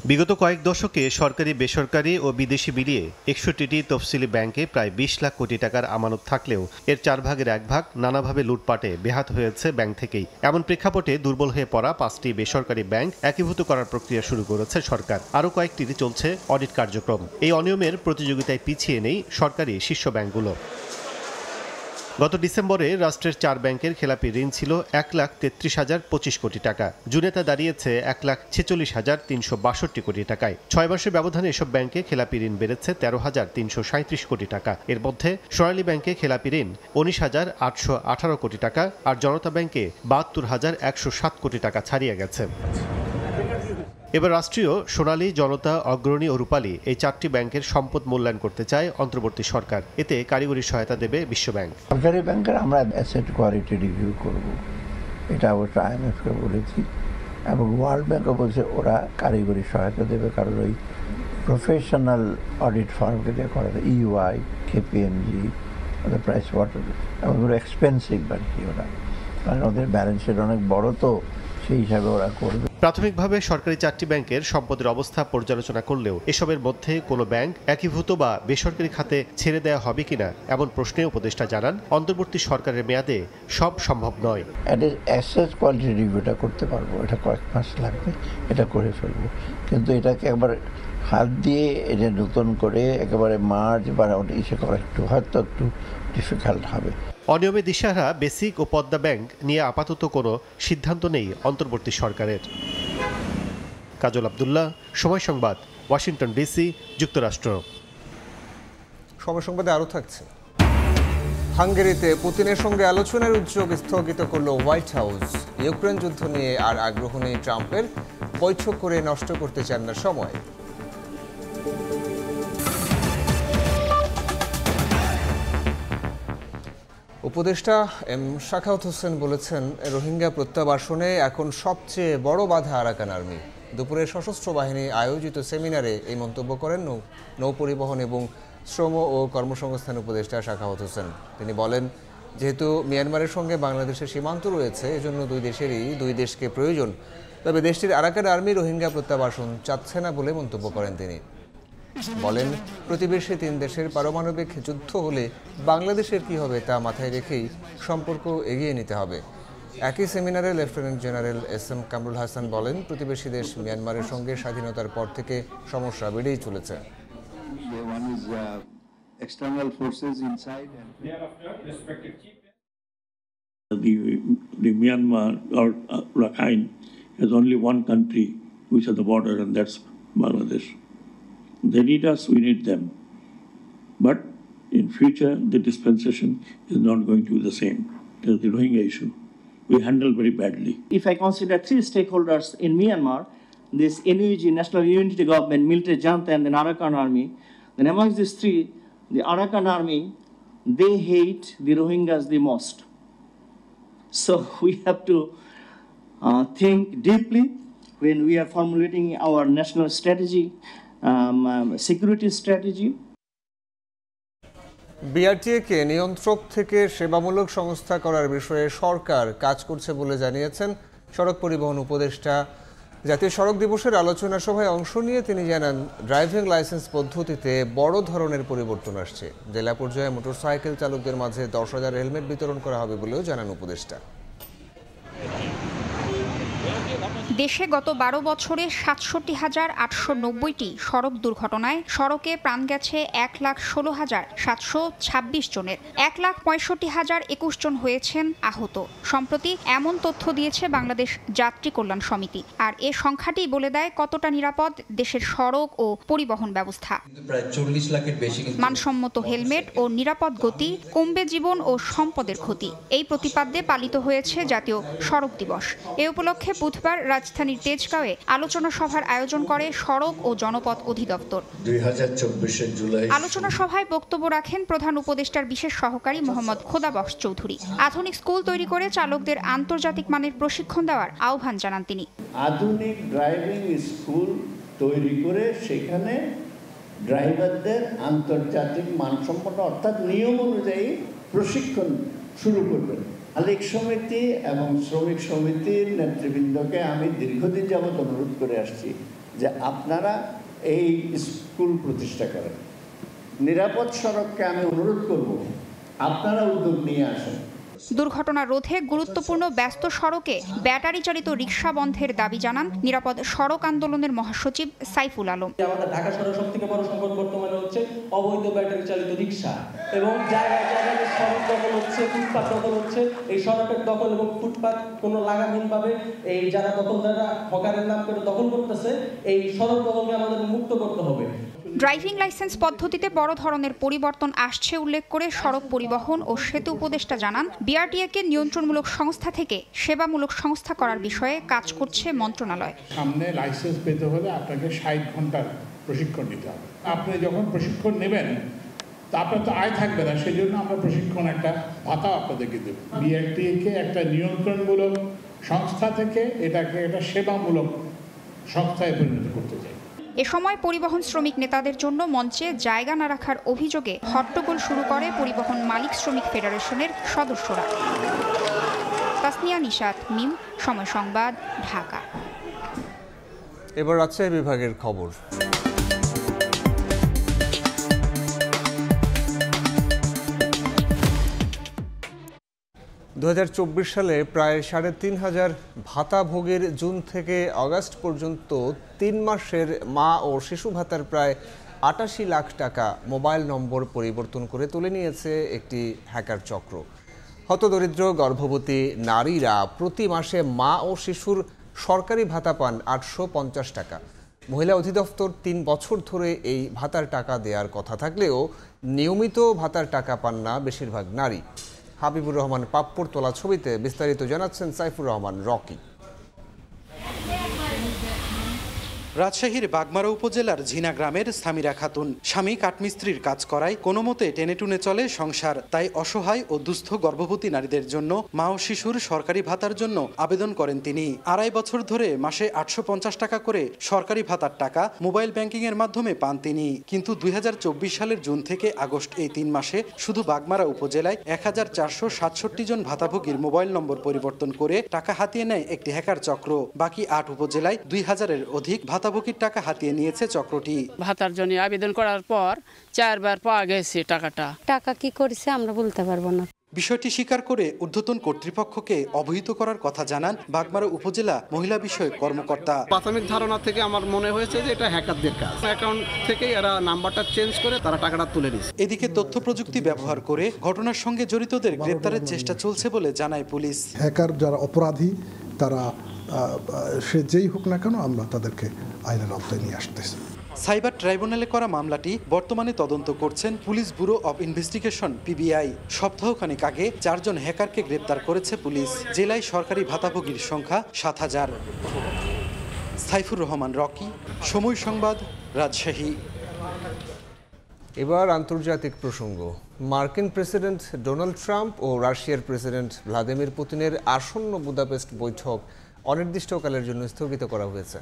বিগত কয়েক দশকে সরকারি, বেসরকারি ও বিদেশি মিলিয়ে 61টি তফসিলি ব্যাংকে প্রায় 20 লাখ কোটি টাকার আমানত থাকলেও এর 4 ভাগের 1 ভাগ নানাভাবে লুটপাটে বেহাত হয়েছে ব্যাংক থেকেই। এমন প্রেক্ষাপটে দুর্বল হয়ে পড়া 5টি বেসরকারি ব্যাংক একীভূত করার প্রক্রিয়া শুরু করেছে সরকার। আরও কয়েকটিতে চলছে অডিট কার্যক্রম। এই অনিয়মের প্রতিযোগিতায় পিছিয়ে নেই সরকারি শীর্ষ ব্যাংকগুলো। গত ডিসেম্বরে রাষ্ট্রের 4 ব্যাংকের খেলাপি ঋণ ছিল 1,33,025 কোটি টাকা। জুনে তা দাঁড়িয়েছে 1,46,362 কোটি টাকায়। 6 মাসের ব্যবধানে এসব ব্যাংকে খেলাপি ঋণ বেড়েছে 13,337 কোটি টাকা। এর মধ্যে সোনালী ব্যাংকে খেলাপি ঋণ 19,818 কোটি টাকা আর জনতা ব্যাংকে 72,107 কোটি টাকা ছাড়িয়ে গেছে। এবার রাষ্ট্রীয়, সোনালী, জনতা, অগ্রণী ও রূপালী এই 4টি ব্যাংকের সম্পদ মূল্যায়ন করতে চায় অন্তর্বর্তী সরকার। এতে কারিগরি সহায়তা দেবে বিশ্বব্যাংক। সরকারি ব্যাংকের আমরা অ্যাসেট কোয়ালিটি রিভিউ করব, এটা অবশ্য IMF-কে বলেছি, এবং ওয়ার্ল্ড ব্যাংকও বলছে ওরা কারিগরি সহায়তা দেবে, কারণ ওই প্রফেশনাল অডিট ফার্মকে দিয়ে করা যায়, EY, KPMG, ওদের প্রাইস ওয়াটার, এবং ওরা এক্সপেন্সিভ আর কি, ওরা কারণ ওদের ব্যালেন্স শিট অনেক বড়, তো সেই হিসাবে ওরা করবে। প্রাথমিকভাবে সরকারি 4টি ব্যাংকের সম্পদের অবস্থা পর্যালোচনা করলেও এসবের মধ্যে কোনো ব্যাংক একীভূত বা বেসরকারি খাতে ছেড়ে দেওয়া হবে কিনা এমন প্রশ্নে উপদেষ্টা জানান, অন্তর্বর্তী সরকারের মেয়াদে সব সম্ভব নয়। অ্যাসেট কোয়ালিটি রিভিউটা করতে পারবো, এটা কয়েক মাস লাগবে, এটা করে ফেলবো, কিন্তু এটাকে একবার হাত দিয়ে এটা নতুন করে একেবারে মার্জ বা ইসে করা হয়তো একটু ডিফিকাল্ট হবে। অনিয়মে দিশাহারা বেসিক ও পদ্মা ব্যাংক নিয়ে আপাতত কোনো সিদ্ধান্ত নেই অন্তর্বর্তী সরকারের। কাজল আব্দুল্লাহ, সময় সংবাদ, ওয়াশিংটন ডিসি, যুক্তরাষ্ট্র। সময় সংবাদে আরও থাকছে। হাঙ্গেরিতে পুতিনের সঙ্গে আলোচনার উদ্যোগ স্থগিত করল হোয়াইট হাউস। ইউক্রেন যুদ্ধ নিয়ে আর আগ্রহ নেই ট্রাম্পের, বৈঠক করে নষ্ট করতে চান না সময়। উপদেষ্টা শাখাওয়াত হোসেন বলেছেন, রোহিঙ্গা প্রত্যাবাসনে এখন সবচেয়ে বড় বাধা আরাকান আর্মি। দুপুরে সশস্ত্র বাহিনী আয়োজিত সেমিনারে এই মন্তব্য করেন নৌপরিবহন এবং শ্রম ও কর্মসংস্থান উপদেষ্টা শাখাওয়াত হোসেন। তিনি বলেন, যেহেতু মিয়ানমারের সঙ্গে বাংলাদেশের সীমান্ত রয়েছে, এজন্য দুই দেশকে প্রয়োজন। তবে দেশটির আরাকান আর্মি রোহিঙ্গা প্রত্যাবাসন চাচ্ছে না বলে মন্তব্য করেন তিনি। বলেন, প্রতিবেশী 3 দেশের পারমাণবিক যুদ্ধ হলে বাংলাদেশের কি হবে তা মাথায় রেখেই সম্পর্ক এগিয়ে নিতে হবে। একই সেমিনারে lieutenant general SM Kamrul Hasan বলেন, প্রতিবেশী দেশ মিয়ানমারের সঙ্গে স্বাধীনতার পর থেকে সমস্যা বেড়েই চলেছে। The Myanmar or Rakhine has only one country which is the border, and that's Bangladesh. They need us, we need them. But in future, the dispensation is not going to be the same. There's the Rohingya issue. We handle very badly. If I consider 3 stakeholders in Myanmar, this NUG, National Unity Government, military junta, and the Arakan Army, then amongst these 3, the Arakan Army, they hate the Rohingyas the most. So we have to think deeply when we are formulating our national strategy, security strategy. বিআরটিএ-কে নিয়ন্ত্রক থেকে সেবামূলক সংস্থা করার বিষয়ে সরকার কাজ করছে বলে জানিয়েছেন সড়ক পরিবহন উপদেষ্টা। জাতীয় সড়ক দিবসের আলোচনা সভায় অংশ নিয়ে তিনি জানান, ড্রাইভিং লাইসেন্স পদ্ধতিতে বড় ধরনের পরিবর্তন আসছে। জেলা পর্যায়ে মোটরসাইকেল চালকদের মাঝে 10,000 হেলমেট বিতরণ করা হবে বলেও জানান উপদেষ্টা। দেশে গত 12 বছরে 67,890টি সড়ক দুর্ঘটনায় সড়কে প্রাণ গেছে 1,16,726 জনের। 1,65,021 জন হয়েছেন আহত। সম্প্রতি এমন তথ্য দিয়েছে বাংলাদেশ যাত্রী কল্যাণ সমিতি। আর এ সংখ্যাটি বলে দেয় কতটা নিরাপদ দেশের সড়ক ও পরিবহন ব্যবস্থা। প্রায় 40 লাখের বেশি মানসম্মত হেলমেট ও নিরাপদ গতি কমবে জীবন ও সম্পদের ক্ষতি। এই প্রতিপাদ্যে পালিত হয়েছে জাতীয় সড়ক দিবস। এ উপলক্ষে বুধবার রাজধানীর তেজগাঁওয়ে আলোচনা সভার আয়োজন করে সড়ক ও জনপথ অধিদপ্তর। 2024 জুলাই আলোচনা সভায় বক্তব্য রাখেন প্রধান উপদেষ্টার বিশেষ সহকারী মোহাম্মদ খোদাবক্স চৌধুরী। আধুনিক স্কুল তৈরি করে চালকদের আন্তর্জাতিক মানের প্রশিক্ষণ দেওয়ার আহ্বান জানান তিনি। আধুনিক ড্রাইভিং স্কুল তৈরি করে সেখানে ড্রাইভারদের আন্তর্জাতিক মানসম্পন্ন অর্থাৎ নিয়ম অনুযায়ী প্রশিক্ষণ শুরু করবেন। মালিক সমিতি এবং শ্রমিক সমিতির নেতৃবৃন্দকে আমি দীর্ঘদিন যাবৎ অনুরোধ করে আসছি যে আপনারা এই স্কুল প্রতিষ্ঠা করেন। নিরাপদ সড়ককে আমি অনুরোধ করব আপনারা উদ্যোগ নিয়ে আসেন। দুর্ঘটনা রোধে গুরুত্বপূর্ণ ব্যস্ত সড়কে ব্যাটারি চালিত রিকশা বন্ধের দাবি জানান নিরাপদ সড়ক আন্দোলনের মহাসচিব সাইফুল আলম। আমাদের ঢাকা শহরের সবথেকে বড় সংকট বর্তমানে হচ্ছে অবৈধ ব্যাটারি চালিত রিকশা এবং জায়গায় জায়গায় সড়ক দখল হচ্ছে, ফুটপাত দখল হচ্ছে। এই সড়কের দখল এবং ফুটপাত কোনো লাগামহীনভাবে এই যারা দখলদাররা হকারের নাম করে দখল করতেছে, এই সড়ক দখলকে আমাদের মুক্ত করতে হবে। ড্রাইভিং লাইসেন্স পদ্ধতিতে বড় ধরনের পরিবর্তন আসছে উল্লেখ করে সড়ক পরিবহন ও সেতু উপদেষ্টা জানান বিআরটিএকে নিয়ন্ত্রণমূলক সংস্থা থেকে সেবামূলক সংস্থা করার বিষয়ে কাজ করছে মন্ত্রণালয়। সামনে লাইসেন্স পেতে হলে আপনাকে 60 ঘন্টার প্রশিক্ষণ নিতে হবে। আপনি যখন প্রশিক্ষণ নেবেন তা আপনার তো আয় থাকবে না, সেই জন্য আমরা প্রশিক্ষণ একটা ভাতা আপনাদেরকে দেব। বিআরটিএকে একটা নিয়ন্ত্রণমূলক সংস্থা থেকে এটাকে একটা সেবামূলক সংস্থায় পরিণত করতে চাই। এ সময় পরিবহন শ্রমিক নেতাদের জন্য মঞ্চে জায়গা না রাখার অভিযোগে হট্টগোল শুরু করে পরিবহন মালিক শ্রমিক ফেডারেশনের সদস্যরা। তাসনিয়া নিশাত, মিম, সময় সংবাদ, ঢাকা। এবার রাজশাহী বিভাগের খবর। দু সালে প্রায় ৩,৫০০ ভাতাভোগীর জুন থেকে আগস্ট পর্যন্ত ৩ মাসের মা ও শিশু ভাতার প্রায় ৮৮ লাখ টাকা মোবাইল নম্বর পরিবর্তন করে তুলে নিয়েছে একটি হ্যাকার চক্র। হতদরিদ্র গর্ভবতী নারীরা প্রতি মাসে মা ও শিশুর সরকারি ভাতা পান ৮৫০ টাকা। মহিলা অধিদপ্তর ৩ বছর ধরে এই ভাতার টাকা দেওয়ার কথা থাকলেও নিয়মিত ভাতার টাকা পান না বেশিরভাগ নারী। হাবিবুর রহমান পাপ্পুর তোলা ছবিতে বিস্তারিত জানাচ্ছেন সাইফুর রহমান রকি। রাজশাহীর বাগমারা উপজেলার ঝিনা গ্রামের সামিরা খাতুন স্বামী কাঠমিস্ত্রির কাজ করায় কোনো মতে টেনেটুনে চলে সংসার। তাই অসহায় ও দুস্থ গর্ভবতী নারীদের জন্য মা ও শিশুর সরকারি ভাতার জন্য আবেদন করেন তিনি। ২.৫ বছর ধরে মাসে ৮৫০ টাকা করে সরকারি ভাতার টাকা মোবাইল ব্যাংকিং এর মাধ্যমে পান তিনি। কিন্তু ২০২৪ সালের জুন থেকে আগস্ট এই ৩ মাসে শুধু বাগমারা উপজেলায় ১৪৬৭ জন ভাতাভোগীর মোবাইল নম্বর পরিবর্তন করে টাকা হাতিয়ে নেয় একটি হ্যাকার চক্র। বাকি ৮ উপজেলায় ২,০০০-এর অধিক ভাতাভোগীর টাকা হাতিয়ে নিয়েছে চক্রটি। ভাতার জন্য আবেদন করার পর 4 বার পাওয়া গেছে টাকা কি করেছে আমরা বলতে পারবো না। বিষয়টি স্বীকার করে ঊর্ধ্বতন কর্তৃপক্ষকে অবহিত করার কথা জানান বাগমারা উপজেলা মহিলা বিষয়ক কর্মকর্তা। প্রাথমিক ধারণা থেকে আমার মনে হয়েছে যে এটা হ্যাকারদের কাজ। অ্যাকাউন্ট থেকে এরা নাম্বারটা চেঞ্জ করে তারা টাকাটা তুলে নিয়েছে। এদিকে তথ্য প্রযুক্তি ব্যবহার করে ঘটনার সঙ্গে জড়িতদের গ্রেপ্তারের চেষ্টা চলছে বলে জানায় পুলিশ। হ্যাকার যারা অপরাধী তারা সে যেই হোক না কেন আমরা তাদেরকে আইনের আওতায় নিয়ে আসতেছি। সাইবার ট্রাইব্যুনালে করা মামলাটি বর্তমানে তদন্ত করছেন police bureau of investigation PBI. সপ্তাহখানেক আগে 4 জন হ্যাকারকে গ্রেপ্তার করেছে পুলিশ। জেলায় সরকারি ভাতাভোগীর সংখ্যা ৭,০০০। সাইফুর রহমান রকি, সময় সংবাদ, রাজশাহী। এবার আন্তর্জাতিক প্রসঙ্গ। মার্কিন প্রেসিডেন্ট ডোনাল্ড ট্রাম্প ও রাশিয়ার প্রেসিডেন্ট ভ্লাদিমির পুতিনের আসন্ন বুদাপেস্ট বৈঠক অনির্দিষ্টকালের জন্য স্থগিত করা হয়েছে।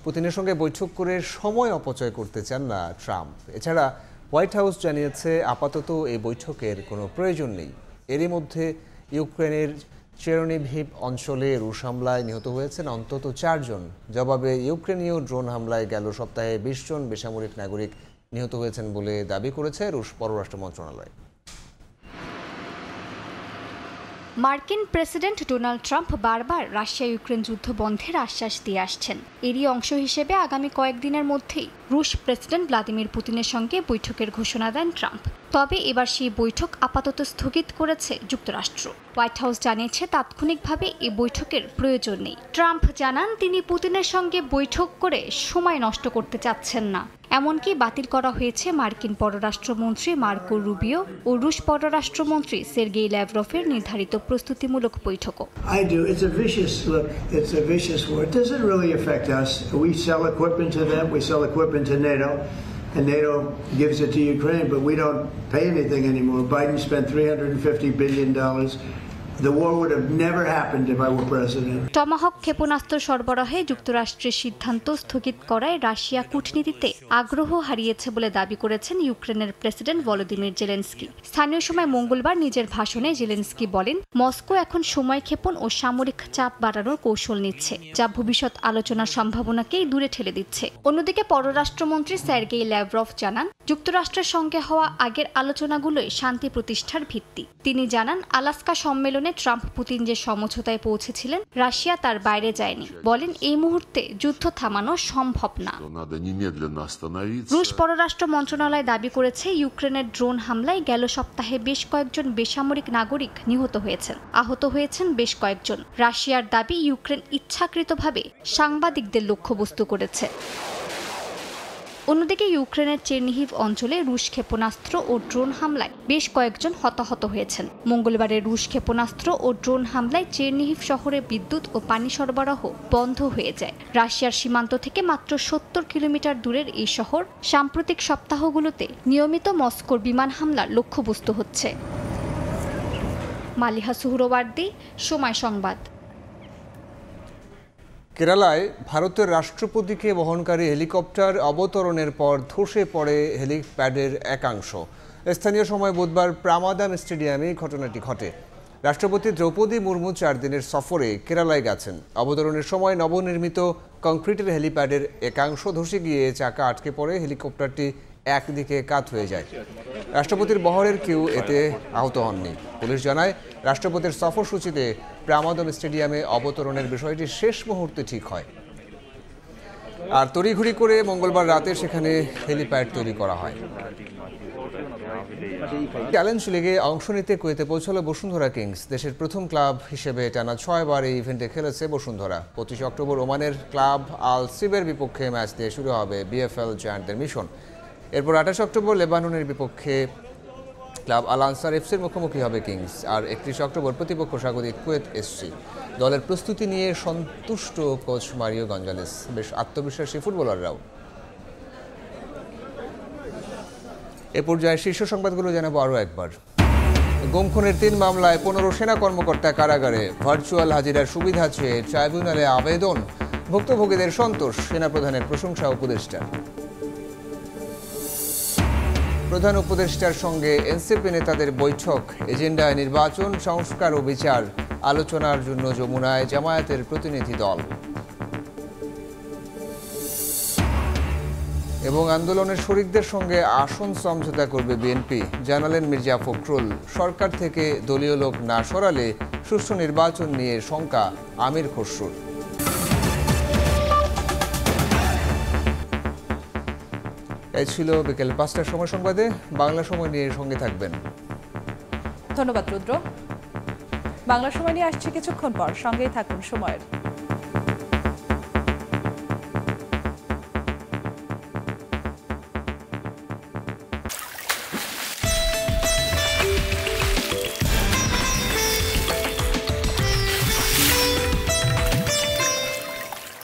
পুতিনের সঙ্গে বৈঠক করে সময় অপচয় করতে চান না ট্রাম্প। এছাড়া হোয়াইট হাউস জানিয়েছে আপাতত এই বৈঠকের কোনো প্রয়োজন নেই। এরই মধ্যে ইউক্রেনের চেরনিভিভ অঞ্চলে রুশ হামলায় নিহত হয়েছেন অন্তত 4 জন। জবাবে ইউক্রেনীয় ড্রোন হামলায় গেল সপ্তাহে 20 জন বেসামরিক নাগরিক নিহত হয়েছেন বলে দাবি করেছে রুশ পররাষ্ট্র মন্ত্রণালয়। মার্কিন প্রেসিডেন্ট ডোনাল্ড ট্রাম্প বারবার রাশিয়া ইউক্রেন যুদ্ধ বন্ধের আশ্বাস দিয়ে আসছেন। এরই অংশ হিসেবে আগামী কয়েকদিনের মধ্যেই রুশ প্রেসিডেন্ট ভ্লাদিমির পুতিনের সঙ্গে বৈঠকের ঘোষণা দেন ট্রাম্প। তবে এবার সেই বৈঠক আপাতত স্থগিত করেছে যুক্তরাষ্ট্র। হোয়াইট হাউস জানিয়েছে তাৎক্ষণিকভাবে এই বৈঠকের প্রয়োজন নেই। ট্রাম্প জানান তিনি পুতিনের সঙ্গে বৈঠক করে সময় নষ্ট করতে চাচ্ছেন না। এমনকি বাতিল করা হয়েছে মার্কিন পররাষ্ট্রমন্ত্রী মার্কো রুবিও ও রুশ পররাষ্ট্রমন্ত্রী সের্গেই ল্যাভরভের নির্ধারিত প্রস্তুতিমূলক বৈঠকও। And NATO gives it to Ukraine, but we don't pay anything anymore. Biden spent $350 billion The war would have never happened if I were president. Tomahawk ক্ষেপণাস্ত্র সরবরাহে যুক্তরাষ্ট্রের সিদ্ধান্ত স্থগিত করায় রাশিয়া কূটনীতিতে আগ্রহ হারিয়েছে বলে দাবি করেছেন ইউক্রেনের প্রেসিডেন্ট ভলোদিমির জেলেনস্কি। স্থানীয় সময় মঙ্গলবার নিজের ভাষণে জেলেনস্কি বলেন, মস্কো এখন সময় ক্ষেপণ ও সামরিক চাপ বাড়ানোর কৌশল নিচ্ছে, যা ভবিষ্যৎ আলোচনার সম্ভাবনাকেই দূরে ঠেলে দিচ্ছে। অন্যদিকে পররাষ্ট্রমন্ত্রী সার্গেই ল্যাভরভ জানান, যুক্তরাষ্ট্রের সঙ্গে হওয়া আগের আলোচনাগুলোই শান্তি প্রতিষ্ঠার ভিত্তি। তিনি জানান, আলাস্কা সম্মেলনে ট্রাম্প পুতিন যে সমঝোতায় পৌঁছেছিলেন, রাশিয়া তার বাইরে যায়নি। বলেন, এই মুহূর্তে যুদ্ধ থামানো সম্ভব না। রুশ পররাষ্ট্র মন্ত্রণালয় দাবি করেছে, ইউক্রেনের ড্রোন হামলায় গেল সপ্তাহে বেশ কয়েকজন বেসামরিক নাগরিক নিহত হয়েছেন, আহত হয়েছেন বেশ কয়েকজন। রাশিয়ার দাবি, ইউক্রেন ইচ্ছাকৃতভাবে সাংবাদিকদের লক্ষ্যবস্তু করেছে। অন্যদিকে ইউক্রেনের চেরনিহিভ অঞ্চলে রুশ ক্ষেপণাস্ত্র ও ড্রোন হামলায় বেশ কয়েকজন হতাহত হয়েছেন। মঙ্গলবারের রুশ ক্ষেপণাস্ত্র ও ড্রোন হামলায় চেরনিহিভ শহরে বিদ্যুৎ ও পানি সরবরাহ বন্ধ হয়ে যায়। রাশিয়ার সীমান্ত থেকে মাত্র 70 কিলোমিটার দূরের এই শহর সাম্প্রতিক সপ্তাহগুলোতে নিয়মিত মস্কোর বিমান হামলার লক্ষ্যবস্তু হচ্ছে। মালিহা সুহরওয়ার্দী, সময় সংবাদ। কেরালায় ভারতের রাষ্ট্রপতিকে বহনকারী হেলিকপ্টার অবতরণের পর ধসে পড়ে হেলিপ্যাডের একাংশ। স্থানীয় সময় বুধবার প্রামাদান স্টেডিয়ামে ঘটনাটি ঘটে। রাষ্ট্রপতি দ্রৌপদী মুর্মু 4 দিনের সফরে কেরালায় গেছেন। অবতরণের সময় নবনির্মিত কংক্রিটের হেলিপ্যাডের একাংশ ধসে গিয়ে চাকা আটকে পড়ে হেলিকপ্টারটি একদিকে কাত হয়ে যায়। রাষ্ট্রপতির বহরের কেউ এতে আহত হননি। পুলিশ জানায়, রাষ্ট্রপতির সফরসূচিতে প্রামাদম স্টেডিয়ামে অবতরণের বিষয়টি শেষ মুহূর্তে ঠিক হয়, আর তড়িঘড়ি করে মঙ্গলবার রাতে সেখানে হেলিপ্যাড তৈরি করা হয়। চ্যালেঞ্জ লিগে অংশ নিতে কুয়েতে পৌঁছল বসুন্ধরা কিংস। দেশের প্রথম ক্লাব হিসেবে টানা 6 বার এই ইভেন্টে খেলেছে বসুন্ধরা। 25 অক্টোবর ওমানের ক্লাব আল সিবের বিপক্ষে ম্যাচ দিয়ে শুরু হবে বিএফএল জায়ান্টদের মিশন। এরপর 28 অক্টোবর লেবাননের বিপক্ষে ক্লাব আল আনসার এফসির মুখোমুখি হবে কিংস। আর 31 অক্টোবর প্রতিপক্ষ স্বাগতিক কুয়েত এসসি। দলের প্রস্তুতি নিয়ে সন্তুষ্ট কোচ মারিও গঞ্জালেস। বেশ আত্মবিশ্বাসী ফুটবলাররাও। এ পর্যায়ে শীর্ষ সংবাদগুলো জানাবো আরও একবার। গুম খুনের 3 মামলায় 15 সেনা কর্মকর্তা কারাগারে। ভার্চুয়াল হাজিরার সুবিধা চেয়ে ট্রাইব্যুনালে আবেদন। ভুক্তভোগীদের সন্তোষ। সেনাপ্রধানের প্রশংসা উপদেষ্টার। প্রধান উপদেষ্টার সঙ্গে এনসিপি নেতাদের বৈঠক। এজেন্ডায় নির্বাচন, সংস্কার ও বিচার। আলোচনার জন্য যমুনায় জামায়াতের প্রতিনিধি দল। এবং আন্দোলনের শরিকদের সঙ্গে আসন সমঝোতা করবে বিএনপি, জানালেন মির্জা ফখরুল। সরকার থেকে দলীয় লোক না সরালে সুষ্ঠু নির্বাচন নিয়ে শঙ্কা আমির খসরুর। এই ছিল বিকেল 5টার সময় সংবাদে। বাংলা সময় নিয়ে সঙ্গে থাকবেন। ধন্যবাদ রুদ্র। বাংলা সময় নিয়ে আসছে কিছুক্ষণ পর, সঙ্গেই থাকুন সময়ের।